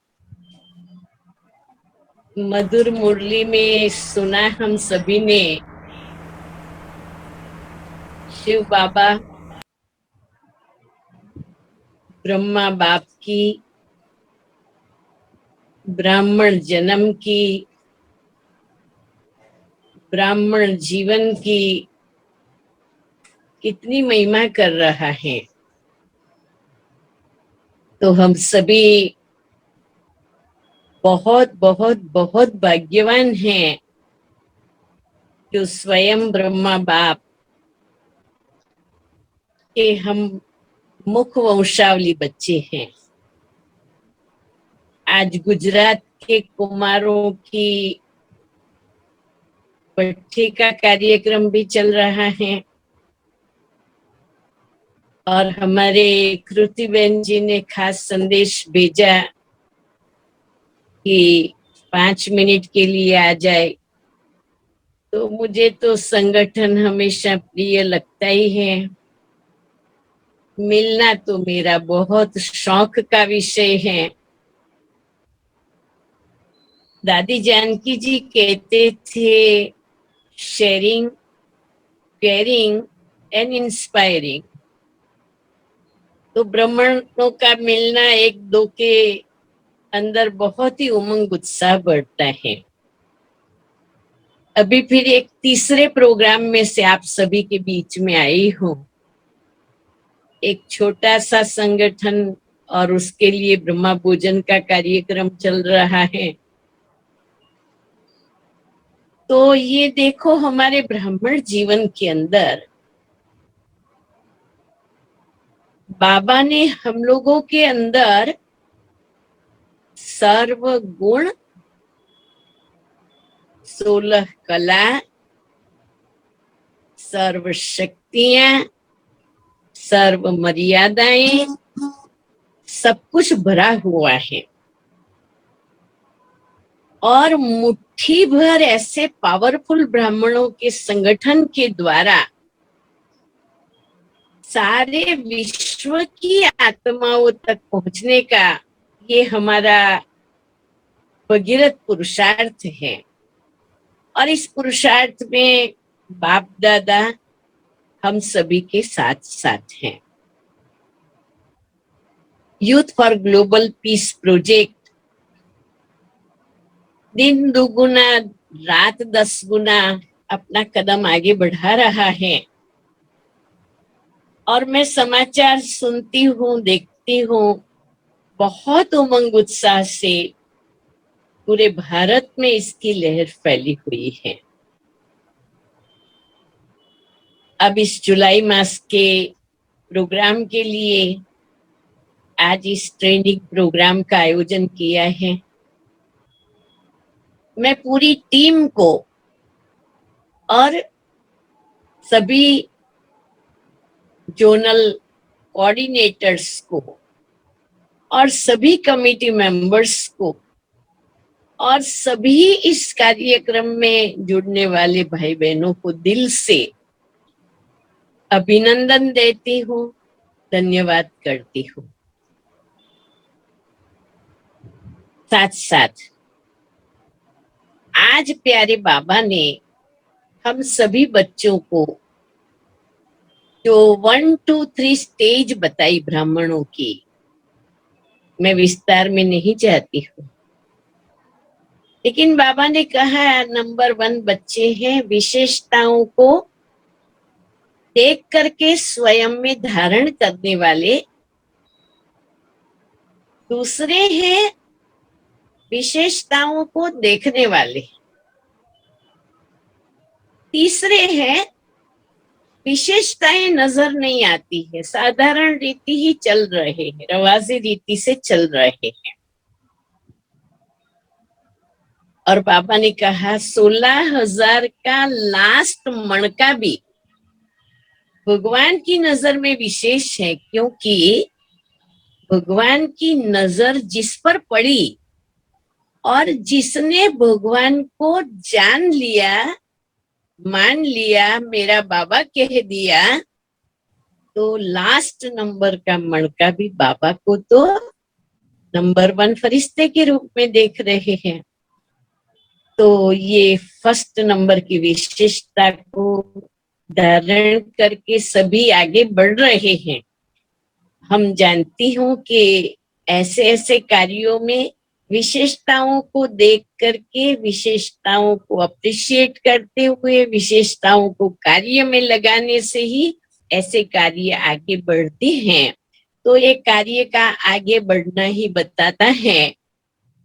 मधुर मुरली में सुना हम सभी ने, शिव बाबा ब्रह्मा बाप की ब्राह्मण जन्म की, ब्राह्मण जीवन की कितनी महिमा कर रहा है। तो हम सभी बहुत बहुत बहुत भाग्यवान हैं जो स्वयं ब्रह्मा बाप के हम मुख वंशावली बच्चे हैं। आज गुजरात के कुमारों की पट्टी का कार्यक्रम भी चल रहा है और हमारे कृति बहन जी ने खास संदेश भेजा कि 5 मिनट के लिए आ जाए। तो मुझे तो संगठन हमेशा प्रिय लगता ही है। मिलना तो मेरा बहुत शौक का विषय है। दादी जानकी जी कहते थे, शेयरिंग, केयरिंग एंड इंस्पायरिंग। तो ब्राह्मणों का मिलना एक दो के अंदर बहुत ही उमंग उत्साह बढ़ता है। अभी फिर एक तीसरे प्रोग्राम में से आप सभी के बीच में आई हूँ। एक छोटा सा संगठन और उसके लिए ब्रह्मा भोजन का कार्यक्रम चल रहा है। तो ये देखो, हमारे ब्राह्मण जीवन के अंदर बाबा ने हम लोगों के अंदर सर्व गुण, 16 कला, सर्व शक्तियां, सर्व मर्यादाएं, सब कुछ भरा हुआ है। और मुट्ठी भर ऐसे पावरफुल ब्राह्मणों के संगठन के द्वारा सारे विश्व की आत्माओं तक पहुंचने का ये हमारा भगीरथ पुरुषार्थ है। और इस पुरुषार्थ में बाप दादा हम सभी के साथ साथ हैं। Youth for global piece project दिन दुगुना रात 10 गुना अपना कदम आगे बढ़ा रहा है। और मैं समाचार सुनती हूँ, देखती हूँ, बहुत उमंग उत्साह से पूरे भारत में इसकी लहर फैली हुई है। अब इस जुलाई मास के प्रोग्राम के लिए आज इस ट्रेनिंग प्रोग्राम का आयोजन किया है। मैं पूरी टीम को और सभी जोनल कोऑर्डिनेटर्स को और सभी कमेटी मेंबर्स को और सभी इस कार्यक्रम में जुड़ने वाले भाई बहनों को दिल से अभिनंदन देती हूँ, धन्यवाद करती हूँ। साथ साथ आज प्यारे बाबा ने हम सभी बच्चों को जो 1, 2, 3 स्टेज बताई ब्राह्मणों की, मैं विस्तार में नहीं जाती हूँ, लेकिन बाबा ने कहा नंबर 1 बच्चे हैं विशेषताओं को देख करके स्वयं में धारण करने वाले। दूसरे हैं विशेषताओं को देखने वाले। तीसरे हैं विशेषताएं नजर नहीं आती है, साधारण रीति ही चल रहे हैं, रवाजी रीति से चल रहे हैं। और बाबा ने कहा 16,000 का लास्ट मणका भी भगवान की नजर में विशेष है, क्योंकि भगवान की नजर जिस पर पड़ी और जिसने भगवान को जान लिया, मान लिया, मेरा बाबा कह दिया, तो लास्ट नंबर का मणका भी बाबा को तो नंबर 1 फरिश्ते के रूप में देख रहे हैं। तो ये फर्स्ट नंबर की विशेषता को धारण करके सभी आगे बढ़ रहे हैं। हम जानती हूँ कि ऐसे ऐसे कार्यों में विशेषताओं को देख करके, विशेषताओं को अप्रिशिएट करते हुए, विशेषताओं को कार्य में लगाने से ही ऐसे कार्य आगे बढ़ते हैं। तो ये कार्य का आगे बढ़ना ही बताता है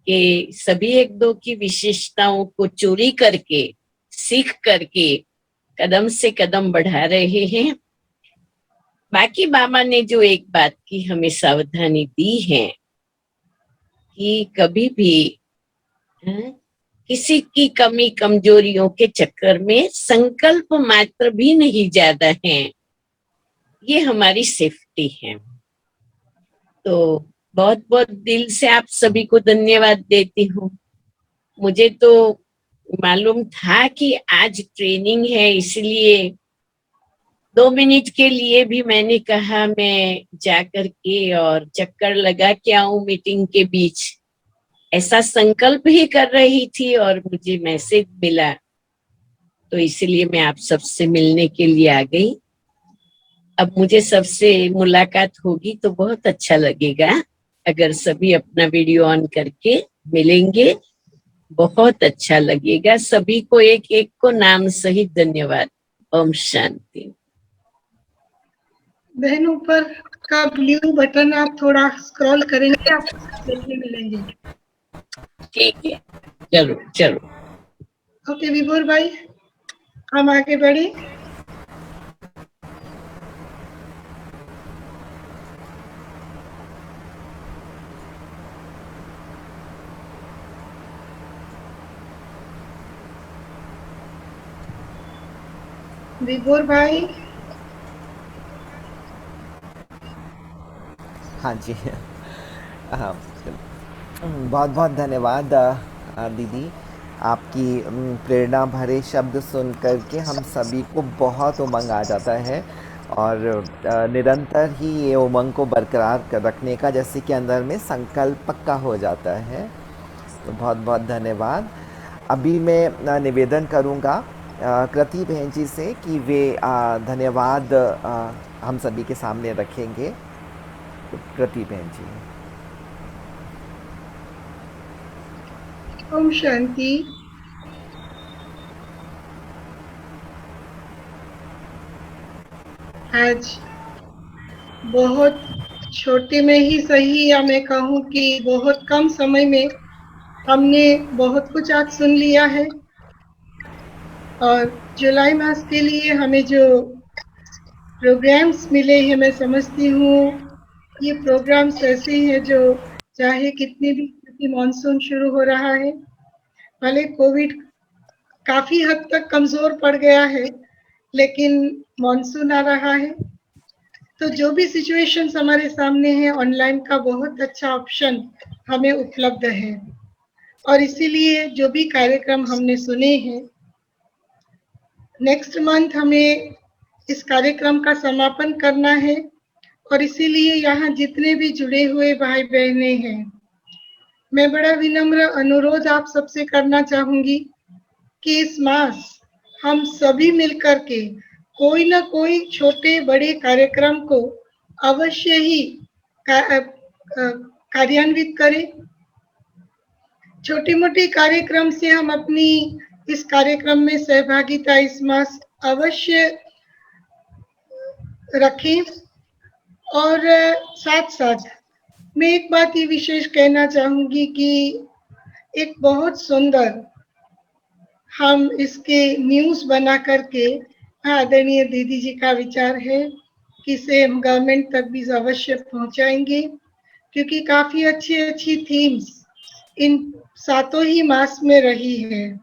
कि सभी एक दो की विशेषताओं को चोरी करके, सीख करके कदम से कदम बढ़ा रहे हैं। बाकी बाबा ने जो एक बात की हमें सावधानी दी है कि कभी भी किसी की कमी कमजोरियों के चक्कर में संकल्प मात्र भी नहीं ज्यादा है, ये हमारी सेफ्टी है। तो बहुत बहुत दिल से आप सभी को धन्यवाद देती हूँ। मुझे तो मालूम था कि आज ट्रेनिंग है, इसलिए 2 मिनट के लिए भी मैंने कहा मैं जाकर के और चक्कर लगा के आऊं मीटिंग के बीच, ऐसा संकल्प ही कर रही थी और मुझे मैसेज मिला, तो इसलिए मैं आप सबसे मिलने के लिए आ गई। अब मुझे सबसे मुलाकात होगी तो बहुत अच्छा लगेगा अगर सभी अपना वीडियो ऑन करके मिलेंगे, बहुत अच्छा लगेगा। सभी को एक एक को नाम सहित धन्यवाद। ओम शांति। बहन, ऊपर का ब्लू बटन आप थोड़ा स्क्रॉल करेंगे, आपको देखने मिलेंगे। ठीक है, चलो चलो। ओके विभोर भाई, हम आगे बढ़े। विभोर भाई। हाँ जी। हाँ, बहुत बहुत धन्यवाद दीदी। आपकी प्रेरणा भरे शब्द सुन करके हम सभी को बहुत उमंग आ जाता है और निरंतर ही ये उमंग को बरकरार रखने का जैसे कि अंदर में संकल्प पक्का हो जाता है। तो बहुत बहुत धन्यवाद। अभी मैं निवेदन करूँगा कृति बहन जी से कि वे धन्यवाद हम सभी के सामने रखेंगे। तो कृति बहन जी। ओम शांति। आज बहुत छोटे में ही सही, या मैं कहूँ कि बहुत कम समय में हमने बहुत कुछ आज सुन लिया है। और जुलाई मास के लिए हमें जो प्रोग्राम्स मिले हैं, मैं समझती हूँ ये प्रोग्राम्स ऐसे हैं जो चाहे कितने भी, क्योंकि मॉनसून शुरू हो रहा है, भले कोविड काफी हद तक कमजोर पड़ गया है, लेकिन मॉनसून आ रहा है, तो जो भी सिचुएशंस हमारे सामने है, ऑनलाइन का बहुत अच्छा ऑप्शन हमें उपलब्ध है। और इसीलिए जो भी कार्यक्रम हमने सुने हैं, नेक्स्ट मंथ हमें इस कार्यक्रम का समापन करना है। और इसीलिए यहाँ जितने भी जुड़े हुए भाई बहने हैं, मैं बड़ा विनम्र अनुरोध आप सबसे करना चाहूंगी कि इस मास हम सभी मिलकर के कोई ना कोई छोटे बड़े कार्यक्रम को अवश्य ही कार्यान्वित करें। छोटे मोटे कार्यक्रम से हम अपनी इस कार्यक्रम में सहभागिता इस मास अवश्य रखें। और साथ साथ मैं एक बात ये विशेष कहना चाहूंगी कि एक बहुत सुंदर हम इसके न्यूज़ बना करके, आदरणीय दीदी जी का विचार है कि इसे हम गवर्नमेंट तक भी अवश्य पहुंचाएंगे, क्योंकि काफी अच्छी अच्छी थीम्स इन सातों ही मास में रही है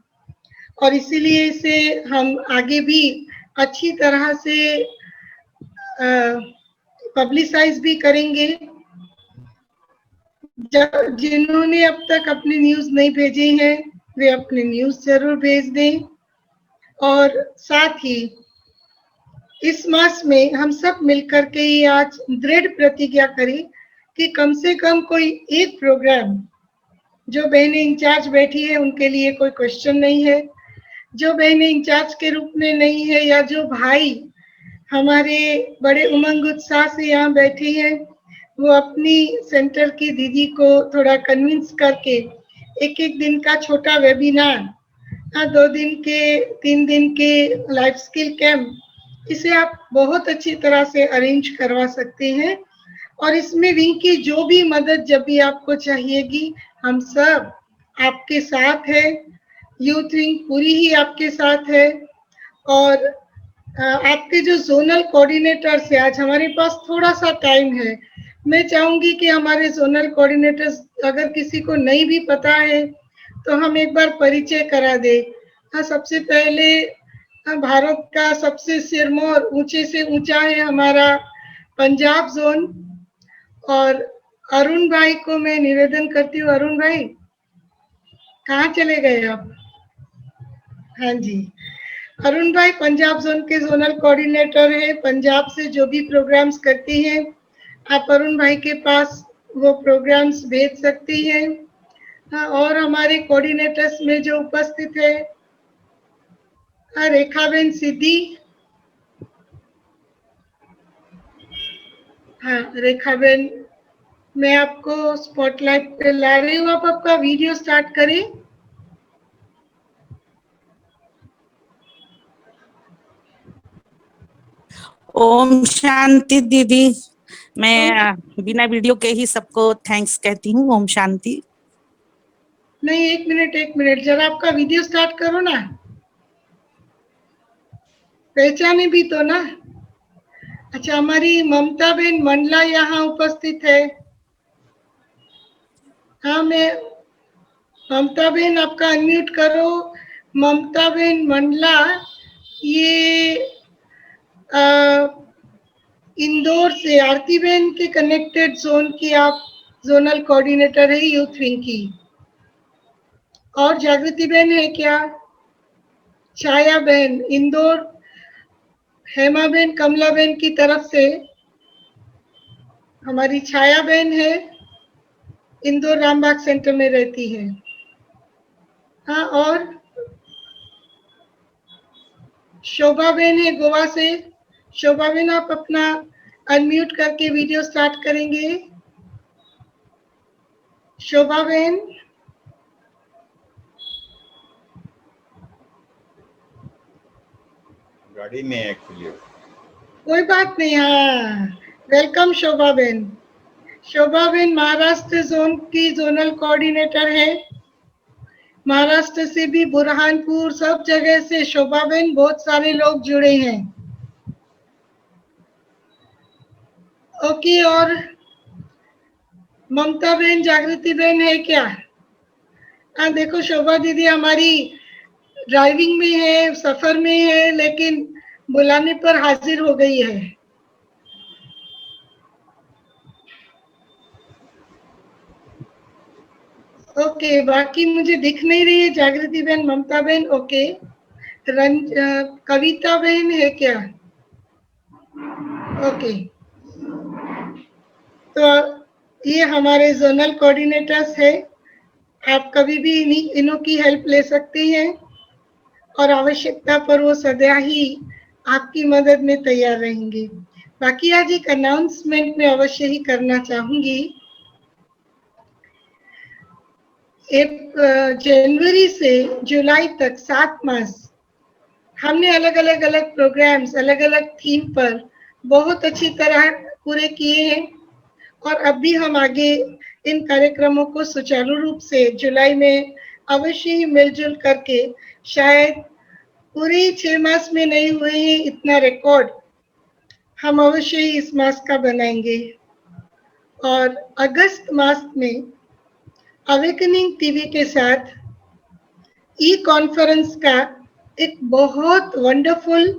और इसीलिए इसे हम आगे भी अच्छी तरह से पब्लिसाइज भी करेंगे। जिन्होंने अब तक अपनी न्यूज नहीं भेजी हैं वे अपनी न्यूज जरूर भेज दें। और साथ ही इस मास में हम सब मिलकर के ही आज दृढ़ प्रतिज्ञा करें कि कम से कम कोई एक प्रोग्राम, जो बहनें इंचार्ज बैठी है उनके लिए कोई क्वेश्चन नहीं है, जो बहनें इंचार्ज के रूप में नहीं है या जो भाई हमारे बड़े उमंग उत्साह से यहाँ बैठे हैं, वो अपनी सेंटर की दीदी को थोड़ा कन्विंस करके एक एक दिन का छोटा वेबिनार, 2 दिन के 3 दिन के लाइफ स्किल कैंप, इसे आप बहुत अच्छी तरह से अरेंज करवा सकते हैं। और इसमें विंग की जो भी मदद जब भी आपको चाहिएगी, हम सब आपके साथ है। यूथ विंग पूरी ही आपके साथ है। और आपके जो जोनल कोऑर्डिनेटर्स है, आज हमारे पास थोड़ा सा टाइम है, मैं चाहूंगी कि हमारे जोनल कोऑर्डिनेटर्स, अगर किसी को नहीं भी पता है तो हम एक बार परिचय करा दे। हाँ, सबसे पहले भारत का सबसे सिरमौर ऊंचे से ऊंचा है हमारा पंजाब जोन। और अरुण भाई को मैं निवेदन करती हूँ, अरुण भाई कहाँ चले गए आप? हाँ जी, अरुण भाई पंजाब जोन के जोनल कोऑर्डिनेटर है। पंजाब से जो भी प्रोग्राम्स करती हैं, आप अरुण भाई के पास वो प्रोग्राम्स भेज सकती हैं। हाँ, और हमारे कोऑर्डिनेटर्स में जो उपस्थित है, रेखाबेन सिद्धि, हाँ रेखाबेन, मैं आपको स्पॉटलाइट पे ला रही हूँ, आप आपका वीडियो स्टार्ट करें। ओम शांति दीदी। मैं बिना वीडियो के ही सबको थैंक्स कहती हूँ। ओम शांति। नहीं, एक मिनट, जरा आपका वीडियो स्टार्ट करो ना, पहचाने भी तो ना। अच्छा, हमारी ममता बेन मंडला यहाँ उपस्थित है। हाँ, मैं ममता बेन आपका अनम्यूट करो। ममता बेन मंडला ये इंदौर से, आरती बेन के कनेक्टेड जोन की आप जोनल कोऑर्डिनेटर है यूथ विंग की। और जागृति बहन है क्या? छाया बहन इंदौर, हेमा बहन कमला बहन की तरफ से हमारी छाया बहन है, इंदौर रामबाग सेंटर में रहती है। हाँ, और शोभा बहन है गोवा से। शोभा बहन, आप अपना अनम्यूट करके वीडियो स्टार्ट करेंगे। शोभा बहन, गाड़ी में एक्चुअली। कोई बात नहीं। हाँ, वेलकम शोभा बहन। शोभा बहन महाराष्ट्र जोन की जोनल कोऑर्डिनेटर है। महाराष्ट्र से भी, बुरहानपुर, सब जगह से शोभा बहन, बहुत सारे लोग जुड़े हैं। ओके, और ममता बहन, जागृति बहन है क्या? हाँ, देखो शोभा दीदी हमारी ड्राइविंग में है, सफर में है, लेकिन बुलाने पर हाजिर हो गई है। ओके, बाकी मुझे दिख नहीं रही है जागृति बहन, ममता बहन। ओके, कविता बहन है क्या? ओके, तो ये हमारे जोनल कोऑर्डिनेटर्स है। आप कभी भी इन्हों की हेल्प ले सकते हैं और आवश्यकता पर वो सदा ही आपकी मदद में तैयार रहेंगे। बाकी आज एक अनाउंसमेंट में अवश्य ही करना चाहूंगी। जनवरी से जुलाई तक 7 मास हमने अलग अलग प्रोग्राम्स, अलग अलग थीम पर बहुत अच्छी तरह पूरे किए हैं। और अब भी हम आगे इन कार्यक्रमों को सुचारू रूप से जुलाई में अवश्य ही मिलजुल करके, शायद पूरे 6 मास में नहीं हुए हैं इतना रिकॉर्ड, हम अवश्य ही इस मास का बनाएंगे। और अगस्त मास में अवेकनिंग टीवी के साथ ई कॉन्फ्रेंस का एक बहुत वंडरफुल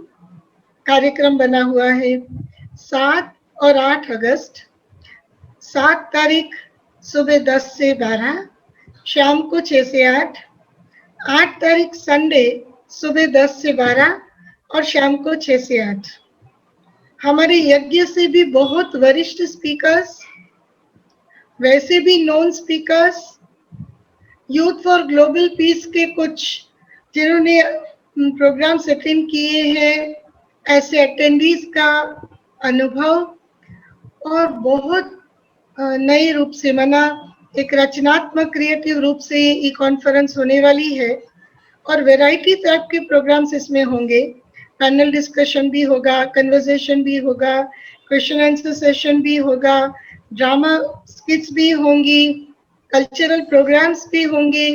कार्यक्रम बना हुआ है। 7 और 8 अगस्त, 7 तारीख सुबह 10 से 12, शाम को 6 से 8। 8 तारीख संडे सुबह 10 से 12 और शाम को 6 से 8। हमारे यज्ञ से भी बहुत वरिष्ठ स्पीकर्स, वैसे भी non speakers, youth for global piece के कुछ जिन्होंने प्रोग्राम्स अटेंड किए हैं, ऐसे अटेंडीज का अनुभव और बहुत नए रूप से माना एक रचनात्मक क्रिएटिव रूप से ये कॉन्फ्रेंस होने वाली है और वैरायटी टाइप के प्रोग्राम्स इसमें होंगे। पैनल डिस्कशन भी होगा, कन्वर्सेशन भी होगा, क्वेश्चन आंसर सेशन भी होगा, ड्रामा स्किट्स भी होंगी, कल्चरल प्रोग्राम्स भी होंगे।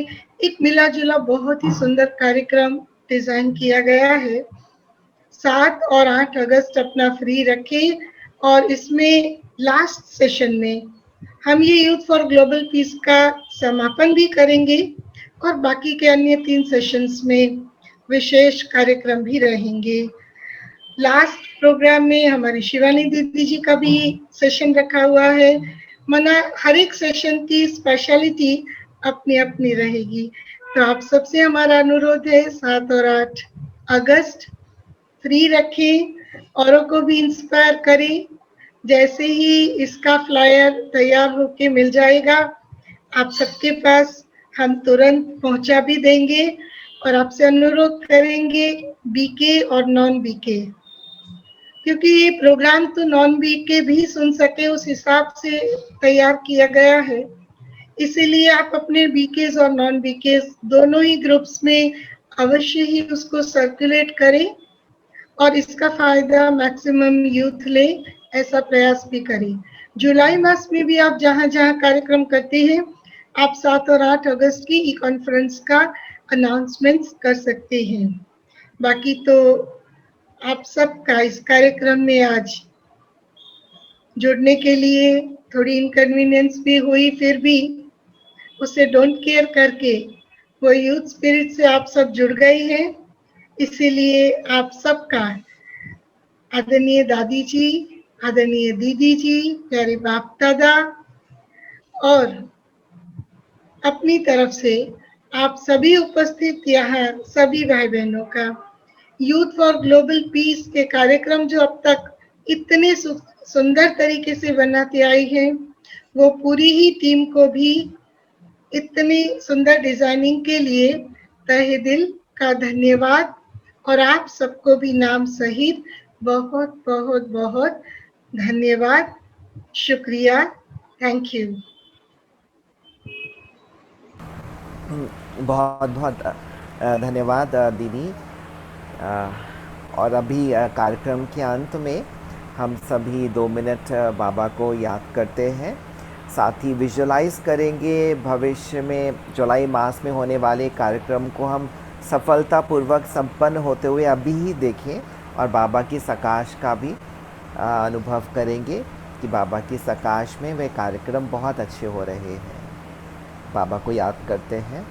एक मिला जुला बहुत ही सुंदर कार्यक्रम डिजाइन किया गया है। 7 और 8 अगस्त अपना फ्री रखें और इसमें लास्ट सेशन में हम ये यूथ फॉर ग्लोबल पीस का समापन भी करेंगे और बाकी के अन्य 3 सेशंस में विशेष कार्यक्रम भी रहेंगे। लास्ट प्रोग्राम में हमारी शिवानी दीदी जी का भी सेशन रखा हुआ है। मना हर एक सेशन की स्पेशलिटी अपनी अपनी रहेगी। तो आप सबसे हमारा अनुरोध है 7 और 8 अगस्त फ्री रखें, औरों को भी इंस्पायर करें। जैसे ही इसका फ्लायर तैयार होके मिल जाएगा आप सबके पास, हम तुरंत पहुंचा भी देंगे और आपसे अनुरोध करेंगे बीके और नॉन बीके, क्योंकि ये प्रोग्राम तो नॉन बीके भी सुन सके उस हिसाब से तैयार किया गया है। इसीलिए आप अपने बीकेस और नॉन बीकेस दोनों ही ग्रुप्स में अवश्य ही उसको सर्कुलेट करें और इसका फायदा मैक्सिमम यूथ ले, ऐसा प्रयास भी करें। जुलाई मास में भी आप जहां जहां कार्यक्रम करते हैं आप 7 और 8 अगस्त की ई कॉन्फ्रेंस का अनाउंसमेंट्स कर सकते हैं। बाकी तो आप सबका इस कार्यक्रम में आज जुड़ने के लिए थोड़ी इनकन्वीनियंस भी हुई, फिर भी उसे डोंट केयर करके वो यूथ स्पिरिट से आप सब जुड़ गए हैं। इसीलिए आप सबका आदरणीय दादी जी, आदरणीय दीदी जी, प्यारे बाप दादा और अपनी तरफ से आप सभी उपस्थित यहाँ सभी भाई बहनों का यूथ फॉर ग्लोबल पीस के कार्यक्रम जो अब तक इतने सुंदर तरीके से बनाते आई हैं, वो पूरी ही टीम को भी इतनी सुंदर डिजाइनिंग के लिए तहे दिल का धन्यवाद और आप सबको भी नाम सहित बहुत बहुत बहुत धन्यवाद, शुक्रिया, थैंक यू। बहुत बहुत धन्यवाद दीदी। और अभी कार्यक्रम के अंत में हम सभी 2 मिनट बाबा को याद करते हैं, साथ ही विजुलाइज करेंगे भविष्य में जुलाई मास में होने वाले कार्यक्रम को हम सफलतापूर्वक संपन्न होते हुए अभी ही देखें और बाबा की सकाश का भी अनुभव करेंगे कि बाबा की सकाश में वे कार्यक्रम बहुत अच्छे हो रहे हैं। बाबा को याद करते हैं।